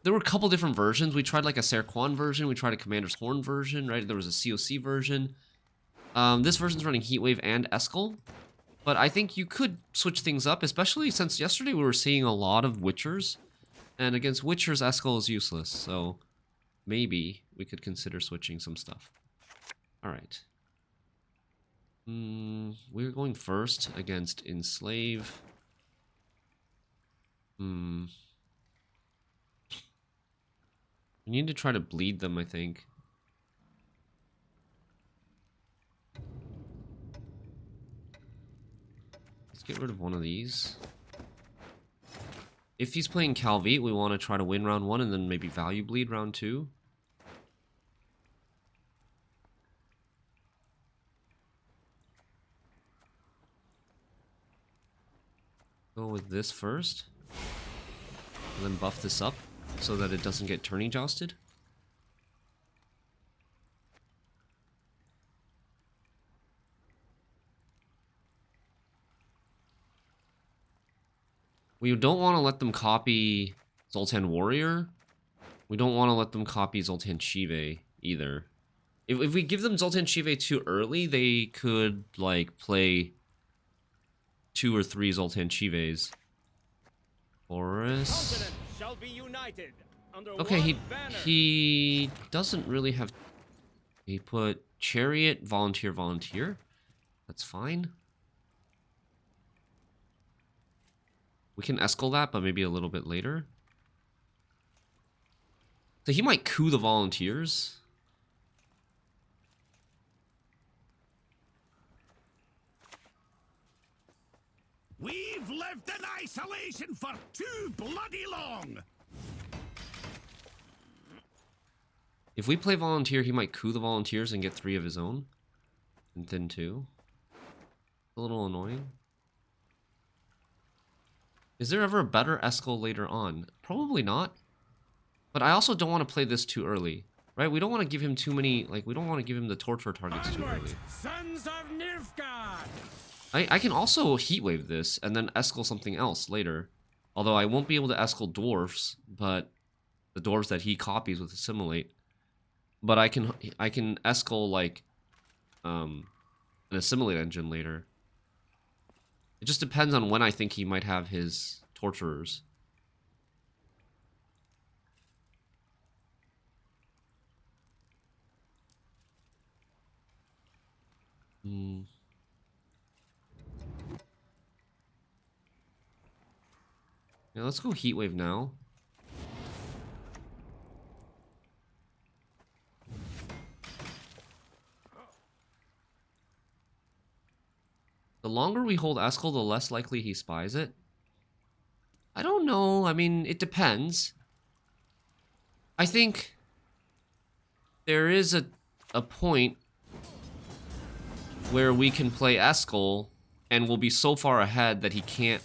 there were a couple different versions. We tried like a Serquan version. We tried a Commander's Horn version, right? There was a COC version. This version's running Heatwave and Eskel. But I think you could switch things up, especially since yesterday we were seeing a lot of Witchers. And against Witchers, Eskel is useless. So maybe we could consider switching some stuff. Alright. We're going first against Enslave. We need to try to bleed them, I think. Let's get rid of one of these. If he's playing Calveit, we want to try to win round 1 and then maybe value bleed round 2. Go with this first. And then buff this up so that it doesn't get tourney jousted. We don't want to let them copy Zoltan Warrior. We don't want to let them copy Zoltan Shive either. If we give them Zoltan Shive too early, they could like play 2 or 3 Zoltan Shives. Horus. Okay, he doesn't really have. He put Chariot, Volunteer, Volunteer. That's fine. We can Eskel that, but maybe a little bit later. So he might coup the Volunteers. We've lived in isolation for too bloody long. If we play Volunteer, he might coup the Volunteers and get 3 of his own. And then 2. A little annoying. Is there ever a better Eskel later on? Probably not. But I also don't want to play this too early. Right? We don't want to give him too many, like, we don't want to give him the torture targets too early. Sons of Nilfgaard! I can also Heatwave this and then Eskel something else later. Although I won't be able to Eskel Dwarfs, but the Dwarves that he copies with Assimilate. But I can Eskel like an Assimilate engine later. It just depends on when I think he might have his Torturers. Yeah, let's go Heatwave now. The longer we hold Eskel, the less likely he spies it. I don't know. I mean, it depends. I think there is a point where we can play Eskel and we'll be so far ahead that he can't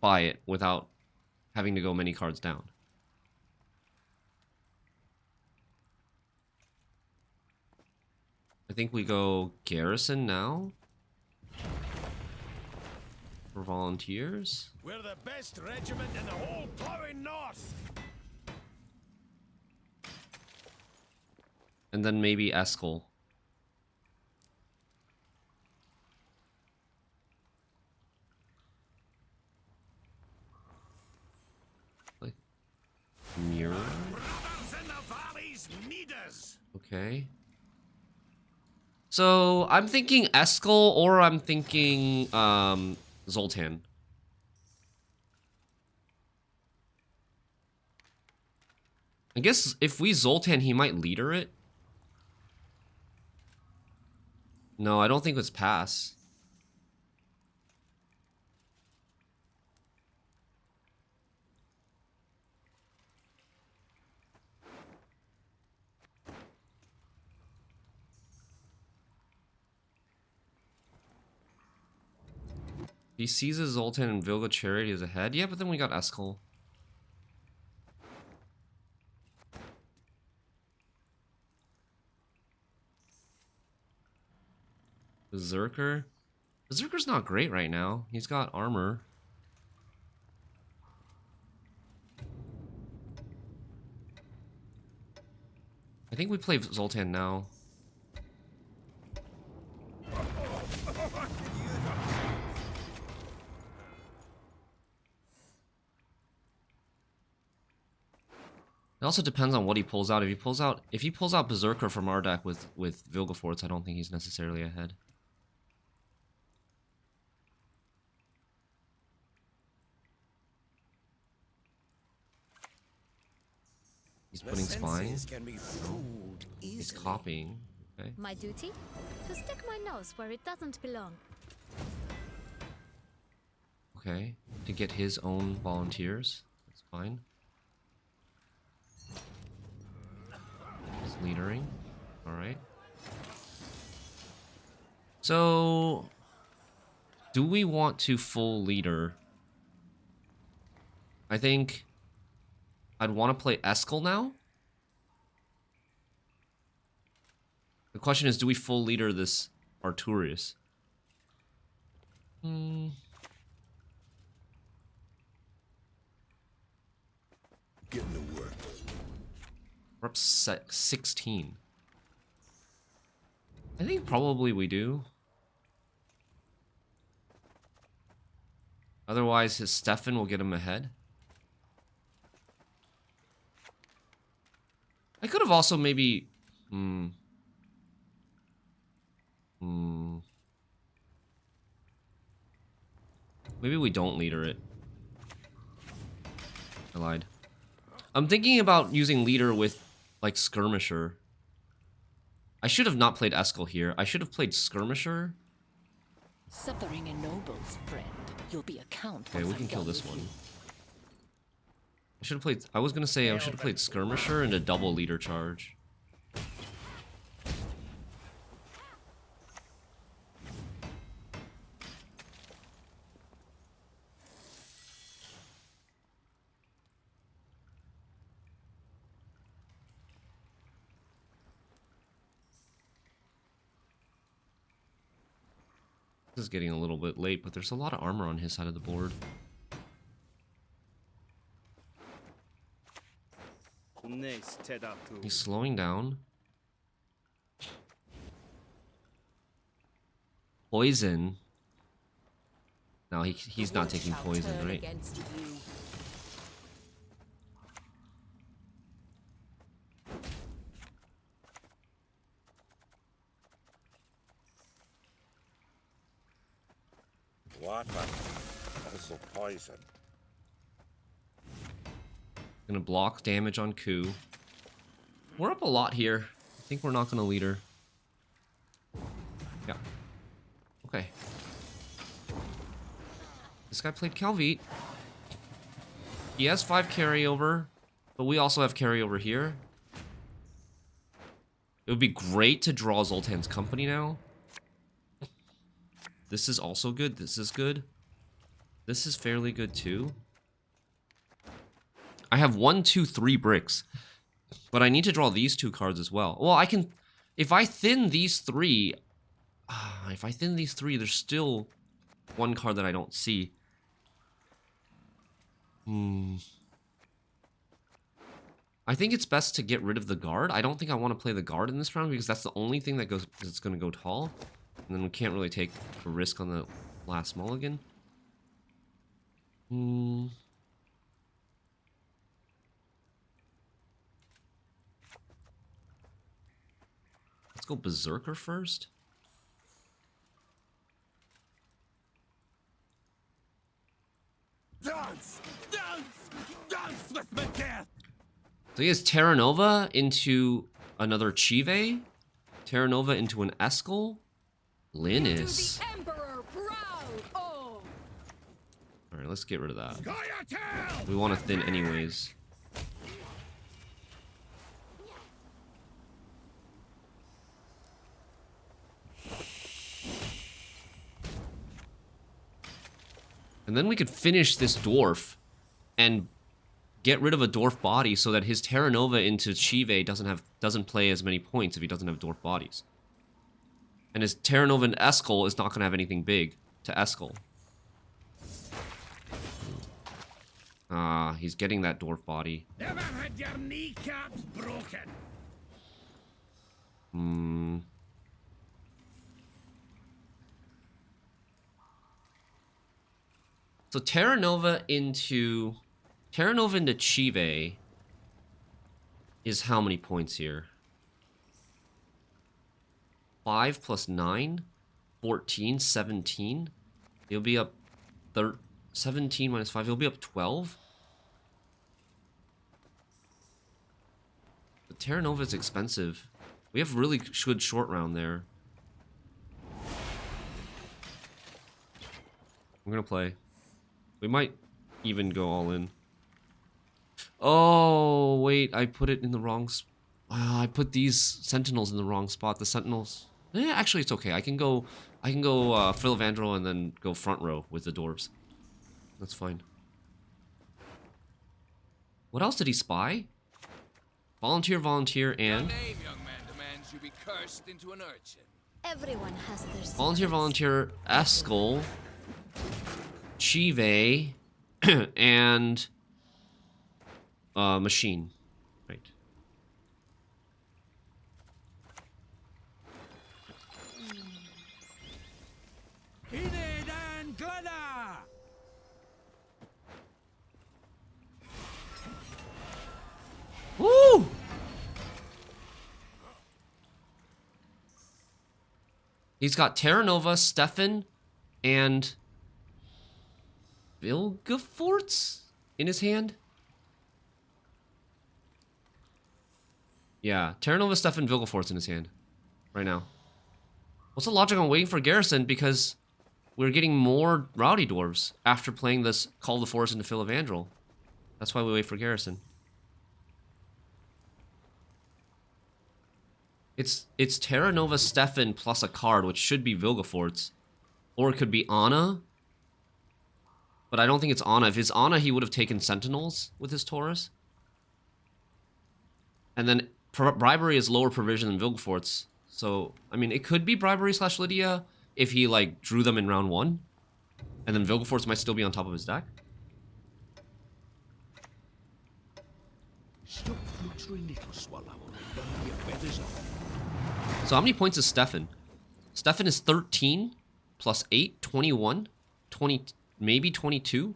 buy it without having to go many cards down. I think we go Garrison now. For Volunteers. We're the best regiment in the whole plowing north. And then maybe Eskel. Like mirror. Brothers in the valleys need us. Okay. So I'm thinking Eskel or I'm thinking Zoltan. I guess if we Zoltan, he might leader it. No, I don't think it's pass. He seizes Zoltan and Vilga Charity is ahead. Yeah, but then we got Eskel. Berserker. Berserker's not great right now. He's got armor. think we play Zoltan now. It also depends on what he pulls out. If he pulls out Berserker from Ardak with Vilgefortz, I don't think he's necessarily ahead. He's putting spying. He's copying. Okay. My duty? To stick my nose where it doesn't belong. Okay. To get his own volunteers. That's fine. He's leadering. Alright. So, do we want to full leader? I think I'd want to play Eskel now. The question is, do we full leader this Arturius? Getting to work. We're up 16. I think probably we do. Otherwise, his Stefan will get him ahead. I could have also maybe... Maybe we don't leader it. I lied. I'm thinking about using leader with, like, Skirmisher. I should have not played Eskel here. I should have played Skirmisher. Suffering ennobles, friend. You'll be a count. Okay, we can kill this one. I should have played... I was gonna say I should have played Skirmisher and a double leader charge. This is getting a little bit late, but there's a lot of armor on his side of the board. He's slowing down. Poison. No, he's not taking poison, right? Water. Also poison. Gonna block damage on Ku. We're up a lot here. I think we're not gonna lead her. Yeah. Okay. This guy played Calveit. He has 5 carryover, but we also have carryover here. It would be great to draw Zoltan's Company now. This is also good. This is good. This is fairly good too. I have 1, 2, 3 bricks. But I need to draw these 2 cards as well. Well, I can... If I thin these 3... there's still 1 card that I don't see. I think it's best to get rid of the guard. I don't think I want to play the guard in this round because that's the only thing that that's going to go tall. And then we can't really take a risk on the last mulligan. Let's go Berserker first. Dance! Dance! Dance with my death! So he has Terra Nova into another Chive. Terra Nova into an Eskel. Linus. Alright, let's get rid of that. We want to thin anyways. And then we could finish this Dwarf and get rid of a Dwarf body so that his Terra Nova into Chive doesn't play as many points if he doesn't have Dwarf bodies. And his Terra Nova and Eskel is not going to have anything big to Eskel. He's getting that Dwarf body. Never had your kneecaps broken. Hmm. So Terra Nova into Chive is how many points here? 5 plus 9, 14, 17. You'll be up 17 minus 5. You'll be up 12. But Terra Nova is expensive. We have really good short round there. I'm gonna play. We might even go all in. Oh, wait, I put it in the wrong I put these sentinels in the wrong spot. The sentinels... actually, it's okay. I can go Philivandrel and then go front row with the dwarves. That's fine. What else did he spy? Volunteer, and... Your name, young man, demands you be cursed into an urchin. Everyone has their secrets. Volunteer, Eskel, Chive, and... machine. Right. Enid and Glenna! Woo! He's got Terra Nova, Stefan, and Vilgefortz in his hand. Yeah, Terra Nova, Stefan, Vilgefortz in his hand right now. What's the logic on waiting for Garrison? Because we're getting more Rowdy Dwarves after playing this Call of the Forest into Philivandrel. That's why we wait for Garrison. It's Terra Nova, Stefan plus a card, which should be Vilgefortz. Or it could be Anna. But I don't think it's Anna. If it's Anna, he would have taken Sentinels with his Taurus. And then Bribery is lower provision than Vilgefortz. So, I mean, it could be Bribery / Lydia if he, like, drew them in round 1. And then Vilgefortz might still be on top of his deck. Stop fluttering, little swallow, and burn your feathers off. So how many points is Stefan? Stefan is 13 plus 8, 21. 20, maybe 22.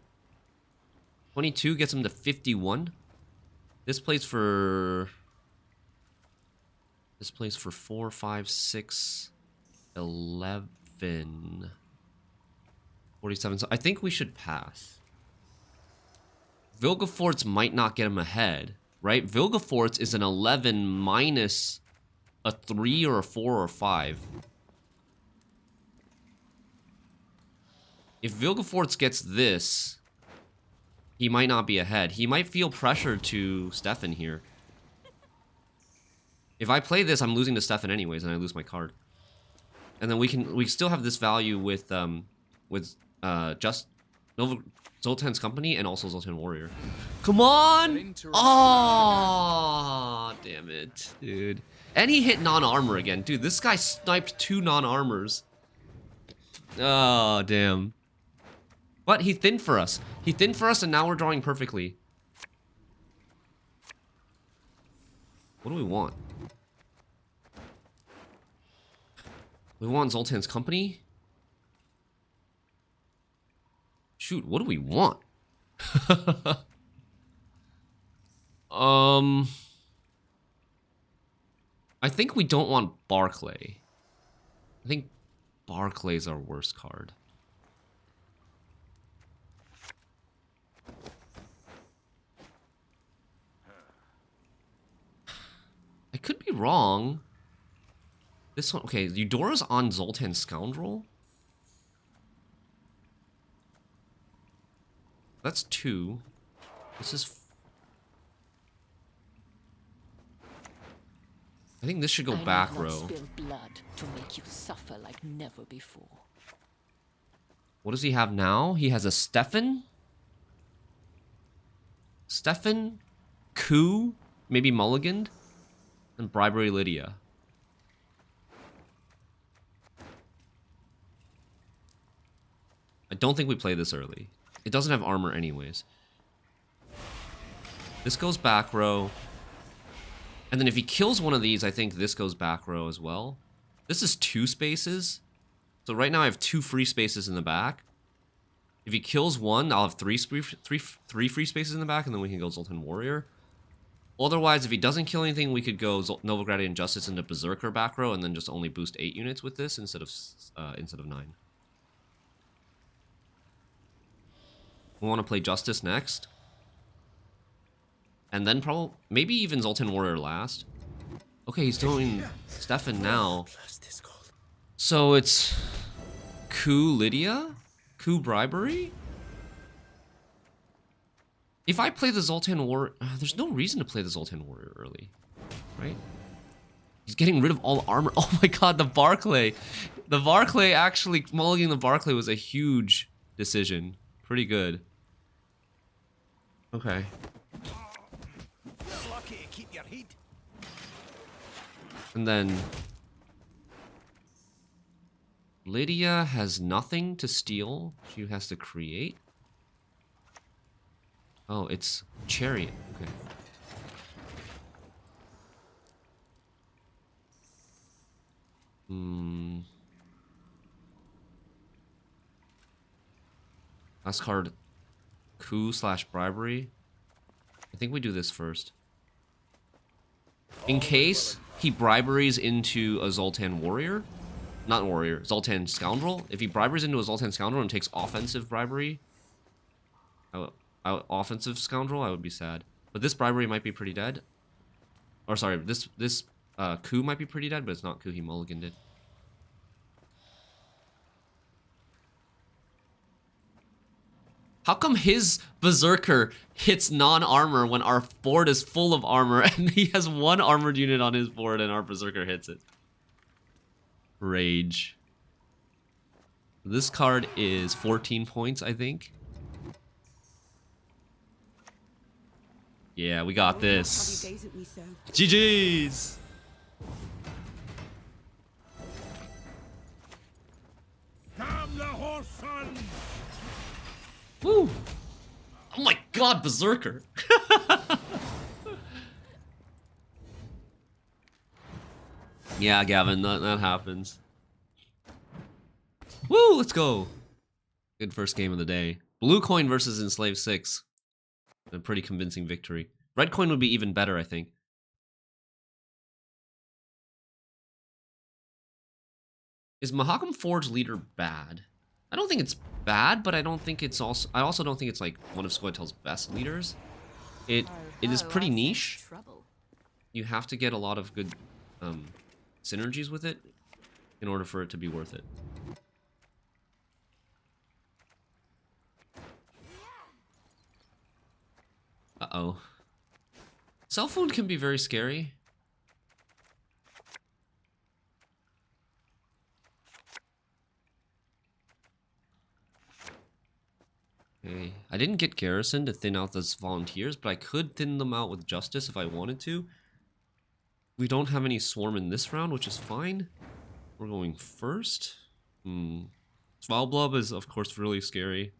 22 gets him to 51. This plays for 4, 5, 6, 11. 47. So I think we should pass. Vilgefortz might not get him ahead, right? Vilgefortz is an 11 minus a 3 or a 4 or a 5. If Vilgefortz gets this, he might not be ahead. He might feel pressure to Stefan here. If I play this, I'm losing to Stefan anyways, and I lose my card. And then we still have this value with just Nova Zoltan's Company and also Zoltan Warrior. Come on! Oh, damn it, dude. And he hit non-armor again. Dude, this guy sniped 2 non-armors. Oh, damn. But he thinned for us. He thinned for us, and now we're drawing perfectly. What do we want? We want Zoltan's Company? Shoot, what do we want? I think we don't want Barclay. I think Barclay's our worst card. I could be wrong. This one, okay, Eudora's on Zoltan Scoundrel. That's 2. This is... I think this should go back I will row. not spill blood to make you suffer like never before. What does he have now? He has a Stefan? Stefan? Coup? Maybe Mulliganed? And Bribery Lydia. I don't think we play this early. It doesn't have armor anyways. This goes back row. And then if he kills one of these, I think this goes back row as well. This is 2 spaces. So right now I have 2 free spaces in the back. If he kills one, I'll have three free spaces in the back, and then we can go Zoltan Warrior. Otherwise, if he doesn't kill anything, we could go Novigradian Justice into Berserker back row, and then just only boost 8 units with this instead of 9. We want to play Justice next. And then probably, maybe even Zoltan Warrior last. Okay, he's doing Stefan now. So it's coup Lydia? Coup bribery? If I play the Zoltan Warrior, there's no reason to play the Zoltan Warrior early, right? He's getting rid of all armor. Oh my god, the Barclay. The Barclay actually, mulliganing the Barclay was a huge decision. Pretty good. Okay. Lucky to keep your head. And then Lydia has nothing to steal. She has to create. Oh, it's Chariot. Okay. Last card, coup/bribery. I think we do this first. In case he briberies into a Zoltan Warrior, not Warrior, Zoltan Scoundrel. If he briberies into a Zoltan Scoundrel and takes offensive bribery, offensive Scoundrel, I would be sad. But this bribery might be pretty dead. Or sorry, this coup might be pretty dead, but it's not coup, he mulliganed it. How come his Berserker hits non-armor when our board is full of armor and he has 1 armored unit on his board and our Berserker hits it? Rage. This card is 14 points, I think. Yeah, we got this. GG's! Damn the horse, son! Woo! Oh my god, Berserker! Yeah, Gavin, that happens. Woo, let's go! Good first game of the day. Blue coin versus Enslave 6. A pretty convincing victory. Red coin would be even better, I think. Is Mahakam Forge leader bad? I don't think it's bad, but I don't think it's also. I also don't think it's like one of Squadtel's best leaders. It is pretty niche. You have to get a lot of good synergies with it in order for it to be worth it. Uh-oh. Selfwound can be very scary. Okay. I didn't get Garrison to thin out those volunteers, but I could thin them out with Justice if I wanted to. We don't have any Swarm in this round, which is fine. We're going first. Svalblub is, of course, really scary.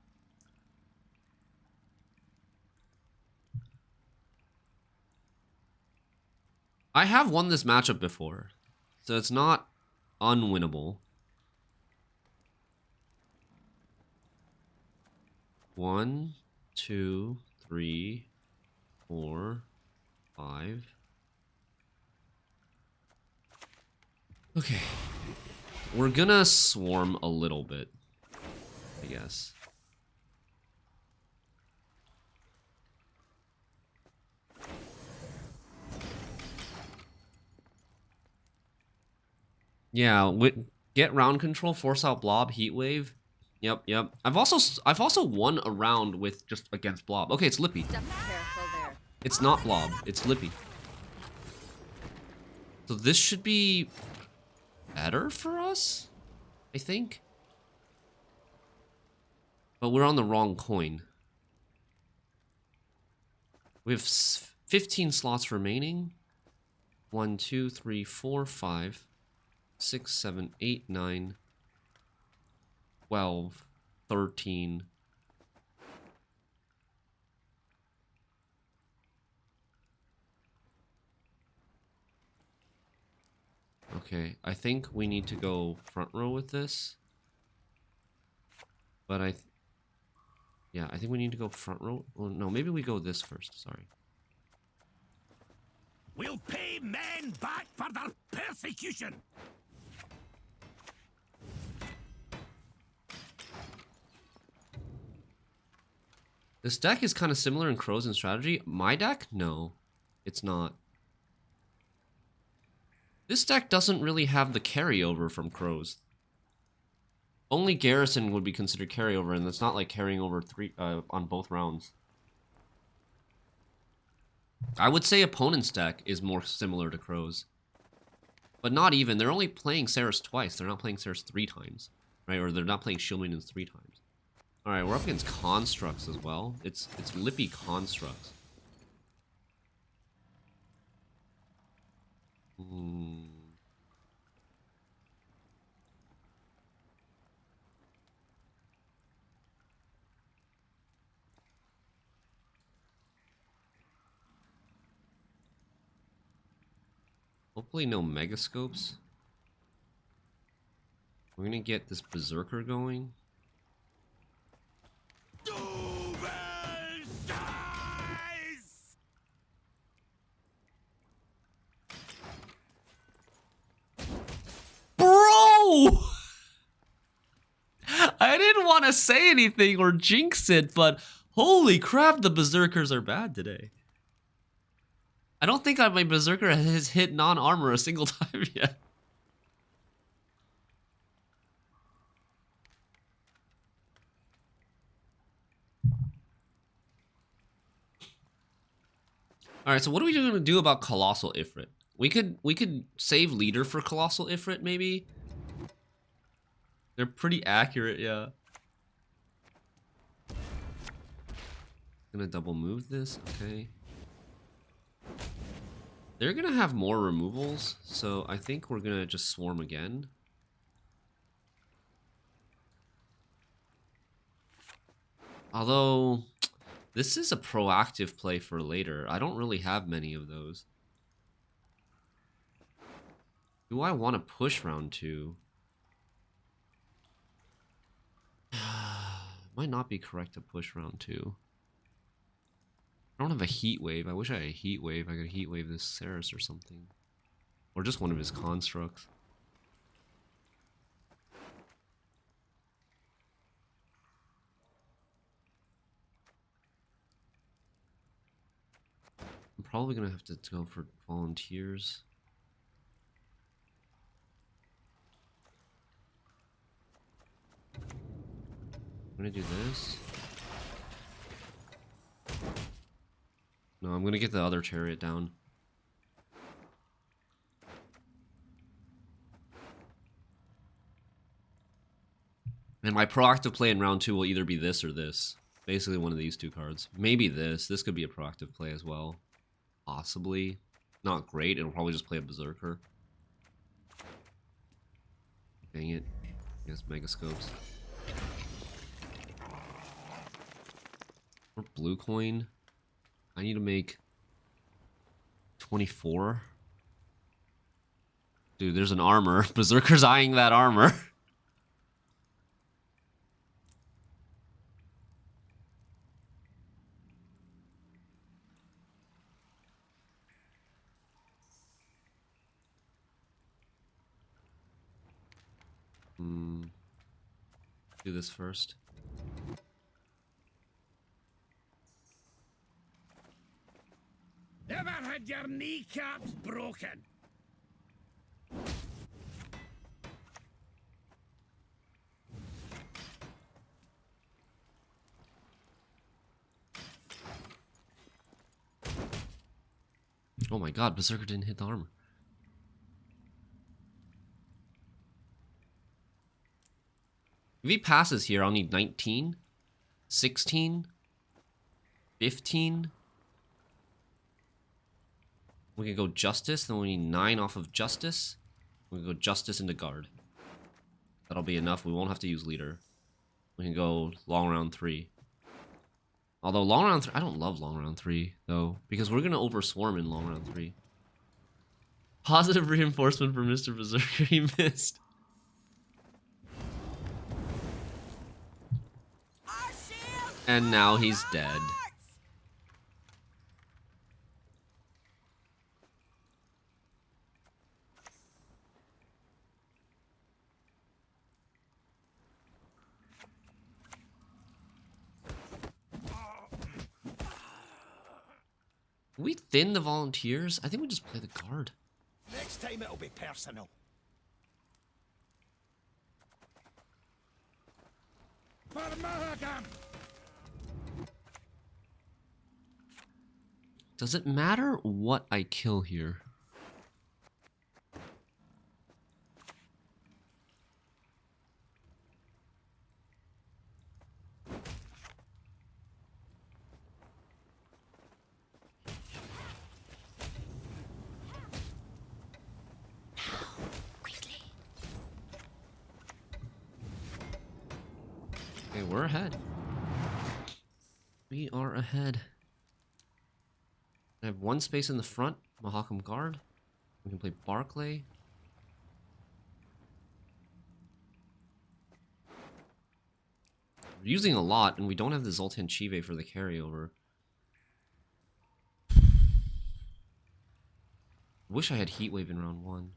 I have won this matchup before, so it's not unwinnable. 1, 2, 3, 4, 5. Okay. We're gonna swarm a little bit, I guess. Yeah, get round control, force out blob, heat wave. Yep. I've also won a round with just against blob. Okay, it's Lippy. It's not blob, it's Lippy. So this should be better for us, I think. But we're on the wrong coin. We have 15 slots remaining. 1, 2, 3, 4, 5, 6, 7, 8, 9, 12, 13. Okay, I think we need to go front row with this. But yeah, I think we need to go front row. Well, no, maybe we go this first. Sorry. We'll pay men back for their persecution. This deck is kind of similar in Crows and strategy. My deck? No, it's not. This deck doesn't really have the carryover from Crows. Only Garrison would be considered carryover, and it's not like carrying over on both rounds. I would say opponent's deck is more similar to Crows. But not even. They're only playing Ceres twice. They're not playing Ceres 3 times. Right? Or they're not playing Shieldmaidens 3 times. Alright, we're up against Constructs as well. It's Lippy Constructs. Hopefully no Megascopes. We're gonna get this Berserker going. Bro! I didn't want to say anything or jinx it, but holy crap, the Berserkers are bad today. I don't think my Berserker has hit non-armor a single time yet. Alright, so what are we going to do about Colossal Ifrit? We could save leader for Colossal Ifrit, maybe? They're pretty accurate, yeah. Gonna double move this, okay. They're gonna have more removals, so I think we're gonna just swarm again. Although, this is a proactive play for later. I don't really have many of those. Do I want to push round 2? Might not be correct to push round 2. I don't have a heat wave. I wish I had a heat wave. I could heat wave this Ceres or something. Or just one of his constructs. I'm probably gonna have to go for volunteers. I'm gonna do this. No, I'm gonna get the other chariot down. And my proactive play in round 2 will either be this or this. Basically one of these 2 cards. Maybe this. This could be a proactive play as well. Possibly. Not great. It'll probably just play a Berserker. Dang it. Yes, Megascopes. Or blue coin. I need to make 24. Dude, there's an armor. Berserker's eyeing that armor. Do this first. Never had your kneecaps broken. Oh my god, Berserker didn't hit the armor. If he passes here, I'll need 19, 16, 15. We can go Justice, then we need 9 off of Justice. We can go Justice into Guard. That'll be enough. We won't have to use Leader. We can go long round 3. Although long round 3, I don't love long round 3, though. Because we're going to overswarm in long round 3. Positive reinforcement for Mr. Berserker. He missed. And now he's dead. We thin the volunteers? I think we just play the guard. Next time it'll be personal. For Mahagam! Does it matter what I kill here? Okay, we're ahead. We are ahead. I have one space in the front, Mahakam Guard. We can play Barclay. We're using a lot, and we don't have the Zoltan Chive for the carryover. Wish I had Heatwave in round 1.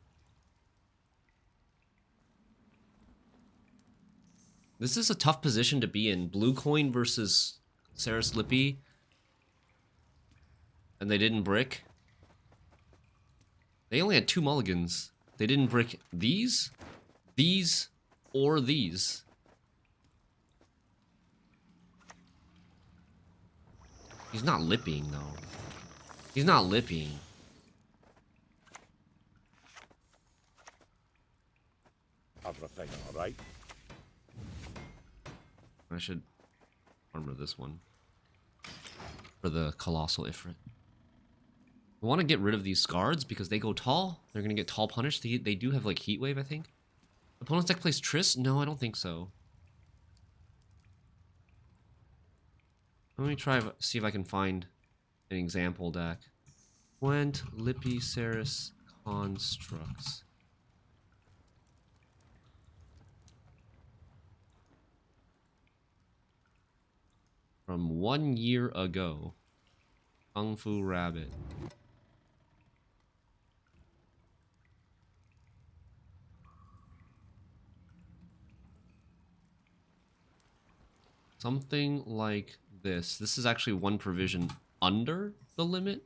This is a tough position to be in. Blue coin versus Saris Lippy. And they didn't brick. They only had 2 mulligans. They didn't brick these, or these. He's not lipping though. He's not lipping. Everything alright? I should armor this one. For the Colossal Ifrit. I want to get rid of these guards because they go tall. They're going to get tall punished. They do have like Heatwave, I think. Opponent's deck plays Triss? No, I don't think so. Let me try see if I can find an example deck. Gwent, Lippy, Saris, Constructs. From 1 year ago. Kung Fu Rabbit. Something like this. This is actually 1 provision under the limit.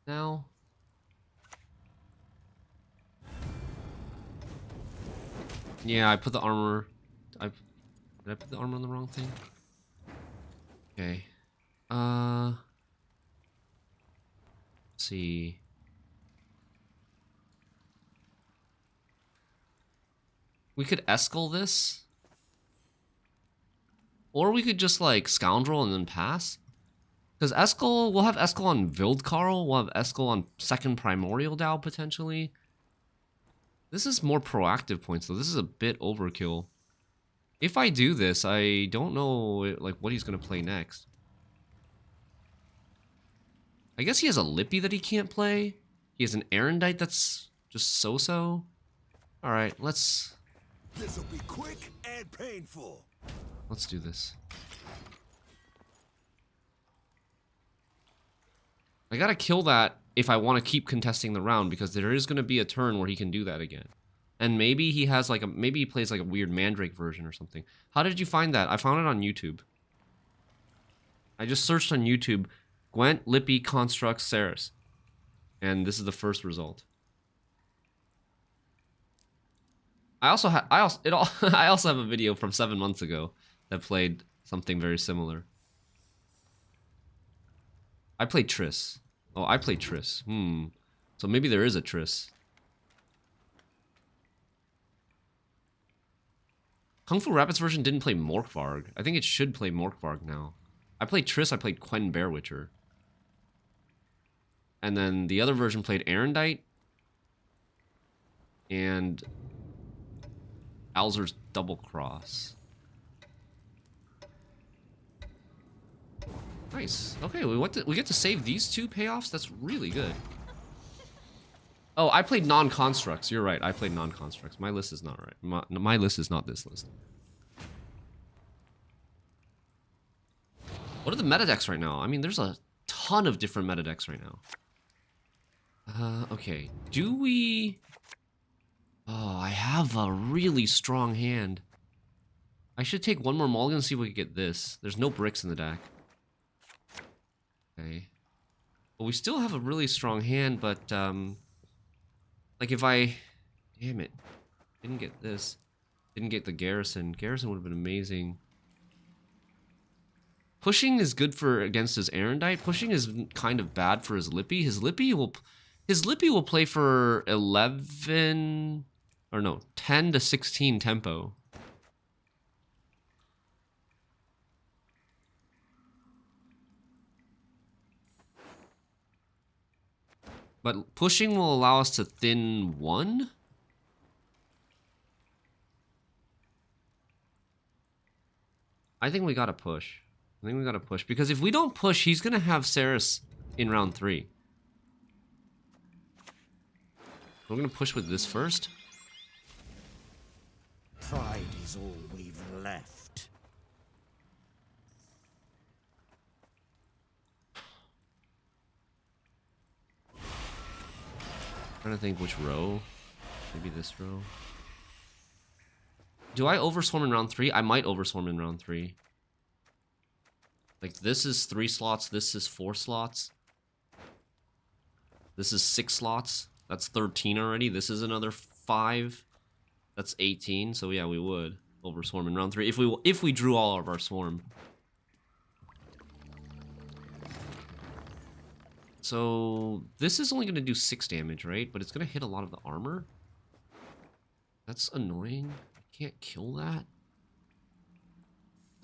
Now. Yeah, I put the armor. Did I put the armor on the wrong thing? Okay. Let's see. We could Eskel this. Or we could just like Scoundrel and then pass. Because Eskel, we'll have Eskel on Vildkarl, we'll have Eskel on 2nd Primordial Dow potentially. This is more proactive points though. This is a bit overkill. If I do this, I don't know like what he's gonna play next. I guess he has a Lippy that he can't play. He has an Erendite that's just so-so. Alright, let's... This'll be quick and painful. Let's do this. I gotta kill that if I want to keep contesting the round, because there is gonna be a turn where he can do that again. And maybe he has like a... Maybe he plays like a weird Mandrake version or something. How did you find that? I found it on YouTube. I just searched on YouTube... Gwent, Lippy, Constructs, Saris. And this is the first result. I also have a video from 7 months ago that played something very similar. I played Triss. Oh, I played Triss. So maybe there is a Triss. Kung Fu Rabbit's version didn't play Morkvarg. I think it should play Morkvarg now. I played Triss, I played Quen Bearwitcher. And then the other version played Erendite. And... Alzur's Double Cross. Nice. Okay, we get to save these 2 payoffs. That's really good. Oh, I played non-constructs. You're right. I played non-constructs. My list is not right. My list is not this list. What are the meta decks right now? I mean, there's a ton of different meta decks right now. Okay. Do we... Oh, I have a really strong hand. I should take one more mulligan and see if we can get this. There's no bricks in the deck. Okay. But we still have a really strong hand, but, like if I... Damn it. Didn't get this. Didn't get the garrison. Garrison would have been amazing. Pushing is good for against his Erendite. Pushing is kind of bad for his Lippy. His Lippy will play for 11... Or no, 10 to 16 tempo. But pushing will allow us to thin 1? I think we gotta push. Because if we don't push, he's gonna have Saris in round 3. We're gonna push with this first. Pride is all we've left. Trying to think which row. Maybe this row. Do I overswarm in round 3? I might overswarm in round 3. Like, this is 3 slots, this is 4 slots. This is 6 slots. That's 13 already. This is another 5. That's 18. So yeah, we would overswarm in round 3 if we drew all of our swarm. So this is only going to do 6 damage, right? But it's going to hit a lot of the armor. That's annoying. I can't kill that.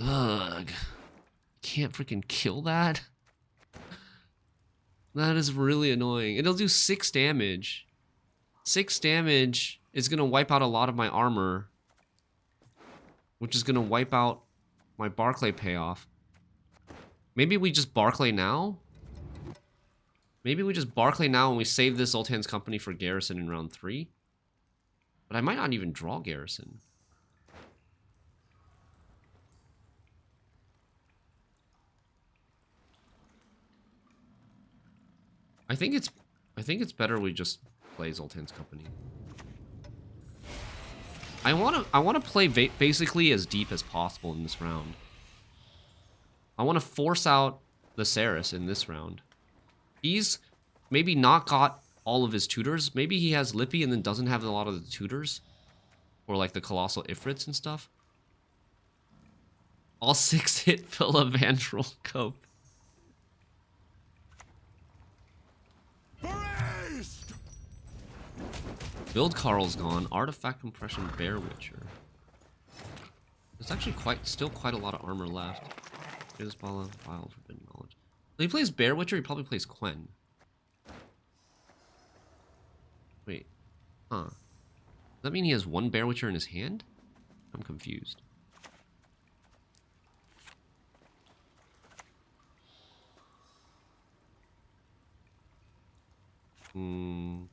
Ugh. Can't freaking kill that. That is really annoying. It'll do 6 damage. 6 damage is going to wipe out a lot of my armor, which is going to wipe out my Barclay payoff. Maybe we just Barclay now? Maybe we just Barclay now and we save this Zoltan's Company for Garrison in round 3? But I might not even draw Garrison. I think it's better we just play Zoltan's Company. I wanna play basically as deep as possible in this round. I wanna force out the Saris in this round. He's maybe not got all of his tutors. Maybe he has Lippy and then doesn't have a lot of the tutors. Or like the Colossal Ifrits and stuff. All 6 hit Philavandrel Cope. Build Carl's gone. Artifact Compression Bear Witcher. There's actually still quite a lot of armor left. Here's Bala, Wild Forbidden Knowledge. When he plays Bear Witcher, he probably plays Quen. Wait. Huh. Does that mean he has 1 Bear Witcher in his hand? I'm confused. He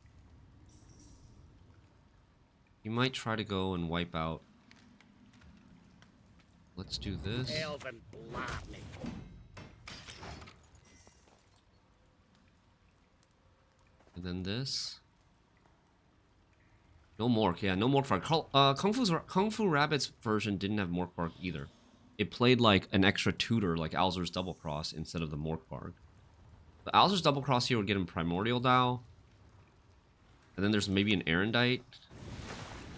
might try to go and wipe out. Let's do this. Elven blarney. And then this. No Mork, yeah, no Mork Bark. Kung Fu Rabbit's version didn't have Mork Bark either. It played like an extra tutor, like Alzur's Double Cross, instead of the Mork Bark. The Alzur's Double Cross here would get him Primordial Dow. And then there's maybe an Erendite.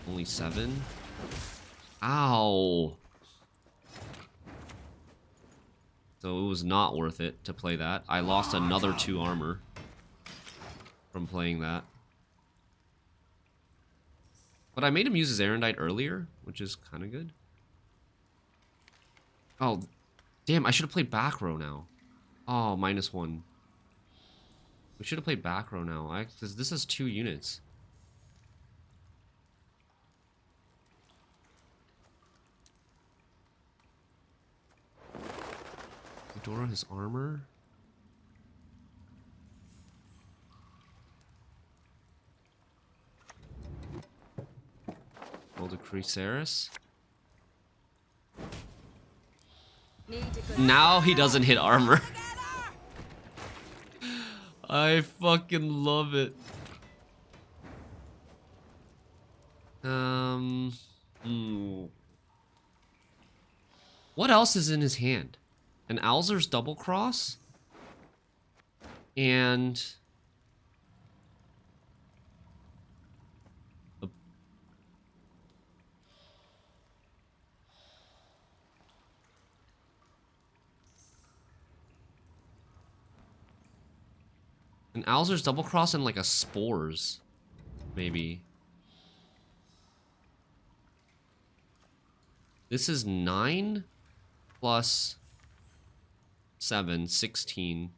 Only 7. Ow. So it was not worth it to play that. I lost another 2 armor from playing that. But I made him use his Erendite earlier, which is kind of good. Oh, damn, I should have played back row now. Oh, -1. We should have played back row now, because this has 2 units. Fedora his armor. Chrysaris. Need a good Now he doesn't hit armor. I fucking love it. What else is in his hand? An Alzur's double cross? And an Alzur's double cross and like a spores, maybe. This is 9 plus 7, 16.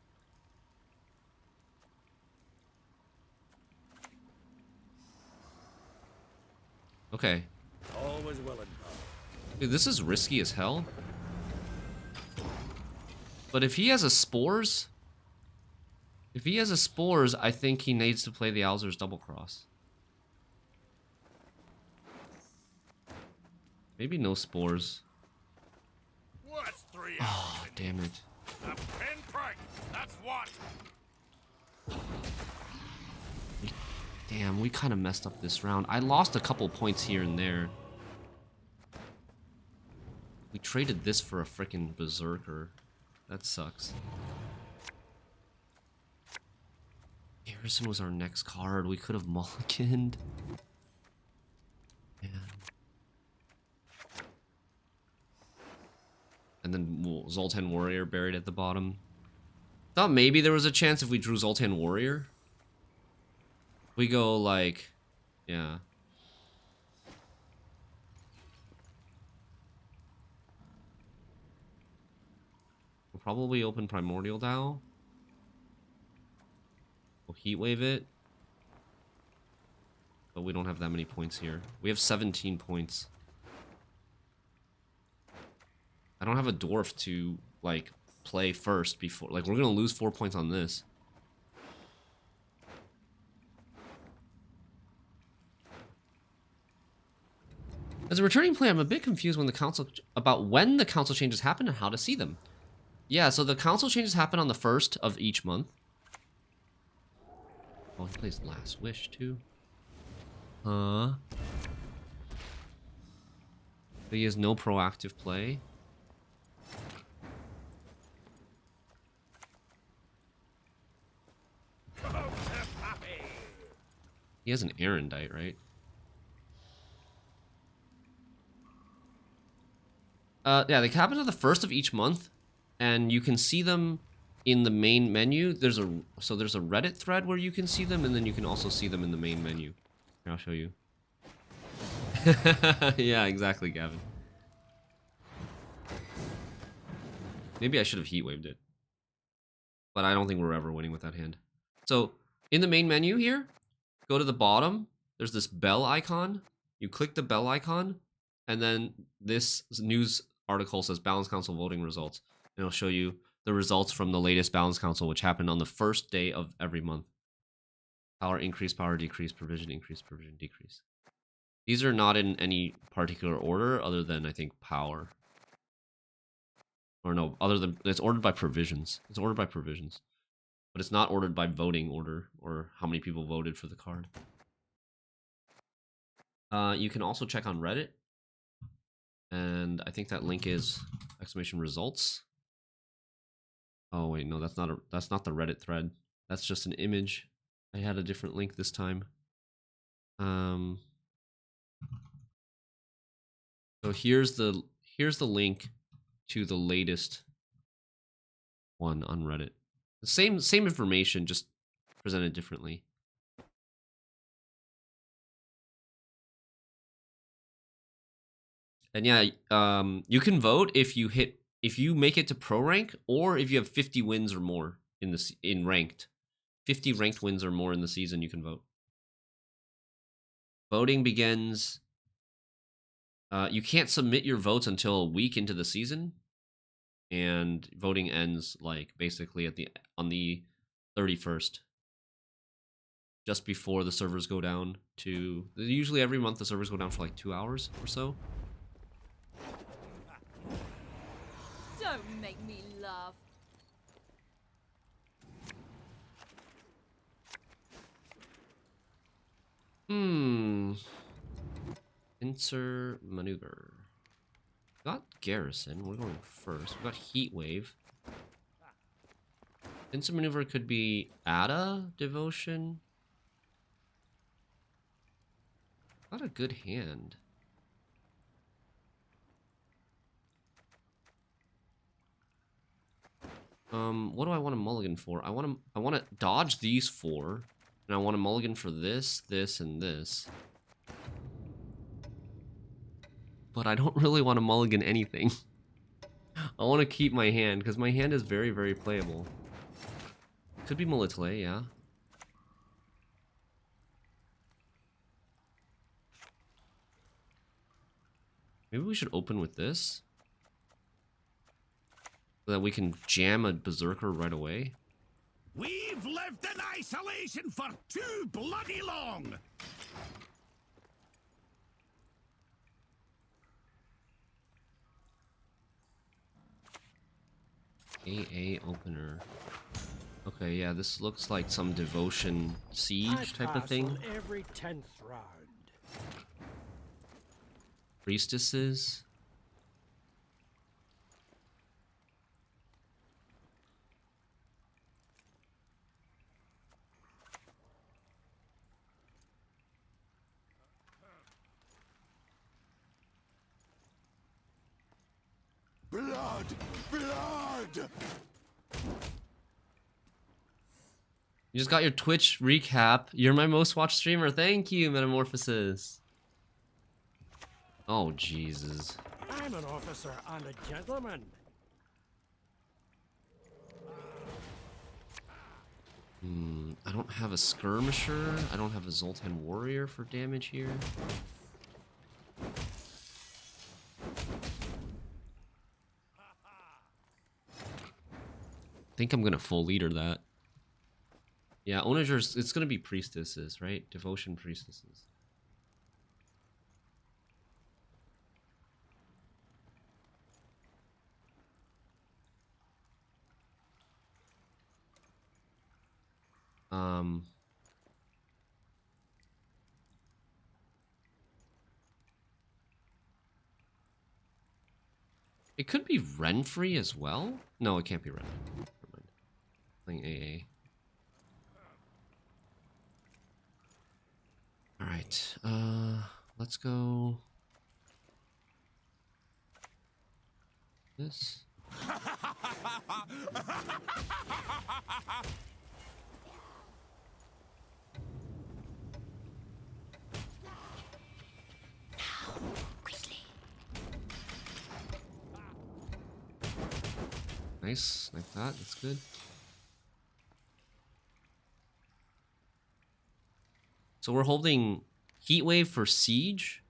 Okay. Always well and Dude, this is risky as hell. But if he has a spores, I think he needs to play the Alzur's double cross. Maybe no spores. What's 3 Oh, damn it. A pinprick. That's what. Damn, we kind of messed up this round. I lost a couple points here and there. We traded this for a freaking berserker. That sucks. Harrison was our next card. We could have mulliganed. Man. And then Zoltan Warrior buried at the bottom. Thought maybe there was a chance if we drew Zoltan Warrior. We go like, yeah. We'll probably open Primordial Dow. We'll Heatwave it. But we don't have that many points here. We have 17 points. I don't have a Dwarf to, like, play first before. Like, we're gonna lose 4 points on this. As a returning player, I'm a bit confused about when the council changes happen and how to see them. Yeah, so the council changes happen on the 1st of each month. Oh, he plays Last Wish, too. Huh? But he has no proactive play. He has an Erendite, right? Yeah, they happen on the 1st of each month, and you can see them in the main menu. There's a Reddit thread where you can see them, and then you can also see them in the main menu. Here, I'll show you. Yeah, exactly, Gavin. Maybe I should have Heatwaved it. But I don't think we're ever winning with that hand. So, in the main menu here, go to the bottom. There's this bell icon. You click the bell icon, and then this news article says Balance Council voting results. And it'll show you the results from the latest Balance Council, which happened on the 1st day of every month. Power increase, power decrease, provision increase, provision decrease. These are not in any particular order other than, I think, power. Or no, other than, it's ordered by provisions. It's ordered by provisions. But it's not ordered by voting order or how many people voted for the card. You can also check on Reddit. And I think that link is !results. Oh wait, no, that's not the Reddit thread. That's just an image. I had a different link this time. So here's the link to the latest one on Reddit. The same information, just presented differently. And yeah, you can vote if you make it to pro rank, or if you have 50 wins or more in ranked. 50 ranked wins or more in the season, you can vote. Voting begins. You can't submit your votes until a week into the season, and voting ends like basically on the 31st. just before the servers go down to... Usually every month the servers go down for like 2 hours or so. Don't make me laugh. Pincer maneuver. Got garrison. We're going first. We got heat wave. Pincer maneuver could be Ada devotion. Not a good hand. What do I want a mulligan for? I want to dodge these 4, and I want a mulligan for this, this, and this. But I don't really want to mulligan anything. I want to keep my hand, because my hand is very, very playable. Could be Militale, yeah. Maybe we should open with this. So that we can jam a Berserker right away. We've lived in isolation for too bloody long. AA opener. Okay, yeah, this looks like some devotion siege type of thing. Every 10th round. Priestesses. Blood! Blood! You just got your Twitch recap. You're my most watched streamer. Thank you, Metamorphosis. Oh, Jesus. I'm an officer and a gentleman. I don't have a skirmisher. I don't have a Zoltan warrior for damage here. I think I'm gonna full leader that. Yeah, onagers, it's gonna be priestesses, right? Devotion priestesses. It could be Renfrey as well? No, it can't be Renfrey. Never mind. Playing AA. Alright, let's go... This. Nice, like that, that's good. So we're holding Heatwave for Siege?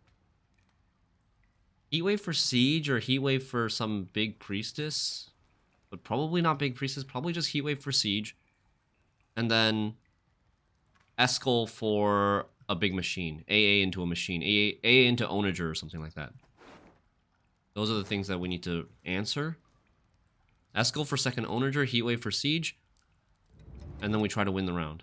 Heatwave for Siege or Heatwave for some big Priestess? But probably not big Priestess, probably just Heatwave for Siege. And then Eskel for a big machine. AA into a machine. AA into Onager or something like that. Those are the things that we need to answer. Eskel for second Onager, Heatwave for Siege. And then we try to win the round.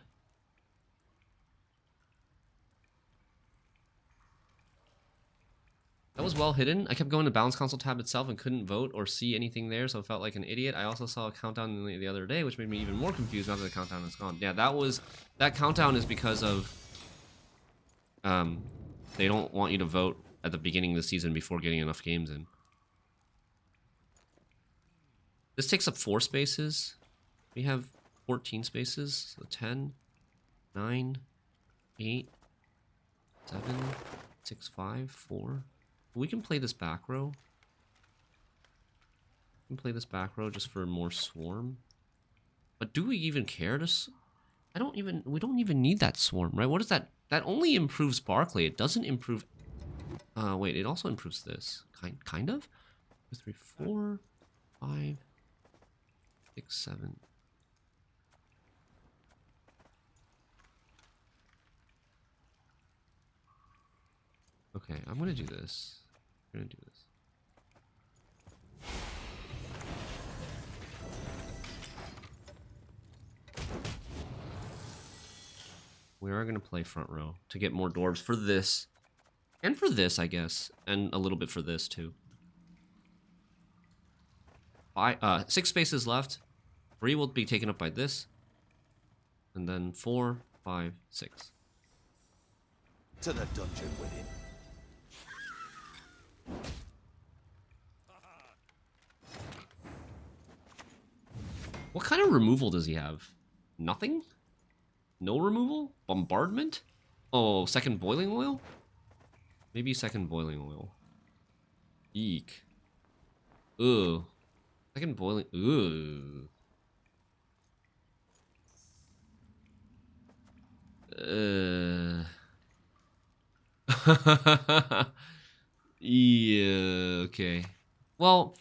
That was well hidden. I kept going to balance console tab itself and couldn't vote or see anything there, so I felt like an idiot. I also saw a countdown the other day, which made me even more confused now that the countdown is gone. Yeah, that countdown is because of they don't want you to vote at the beginning of the season before getting enough games in. This takes up 4 spaces. We have 14 spaces, so 10, 9, 8, 7, 6, 5, 4. We can play this back row. We can play this back row just for more swarm. But do we even care to... we don't even need that swarm, right? What is that? That only improves Barclay. It doesn't improve... wait, it also improves this. Kind of? 2, 3, 4, 5, 6, 7. Okay, I'm gonna do this. I'm gonna do this. We are gonna play front row to get more dwarves for this. And for this, I guess. And a little bit for this, too. 6 spaces left. 3 will be taken up by this. And then 4, 5, 6. To the dungeon with him. What kind of removal does he have? Nothing? No removal? Bombardment? Oh, second boiling oil? Maybe second boiling oil. Eek. Ugh. Second boiling... Ugh. Yeah, okay. Well,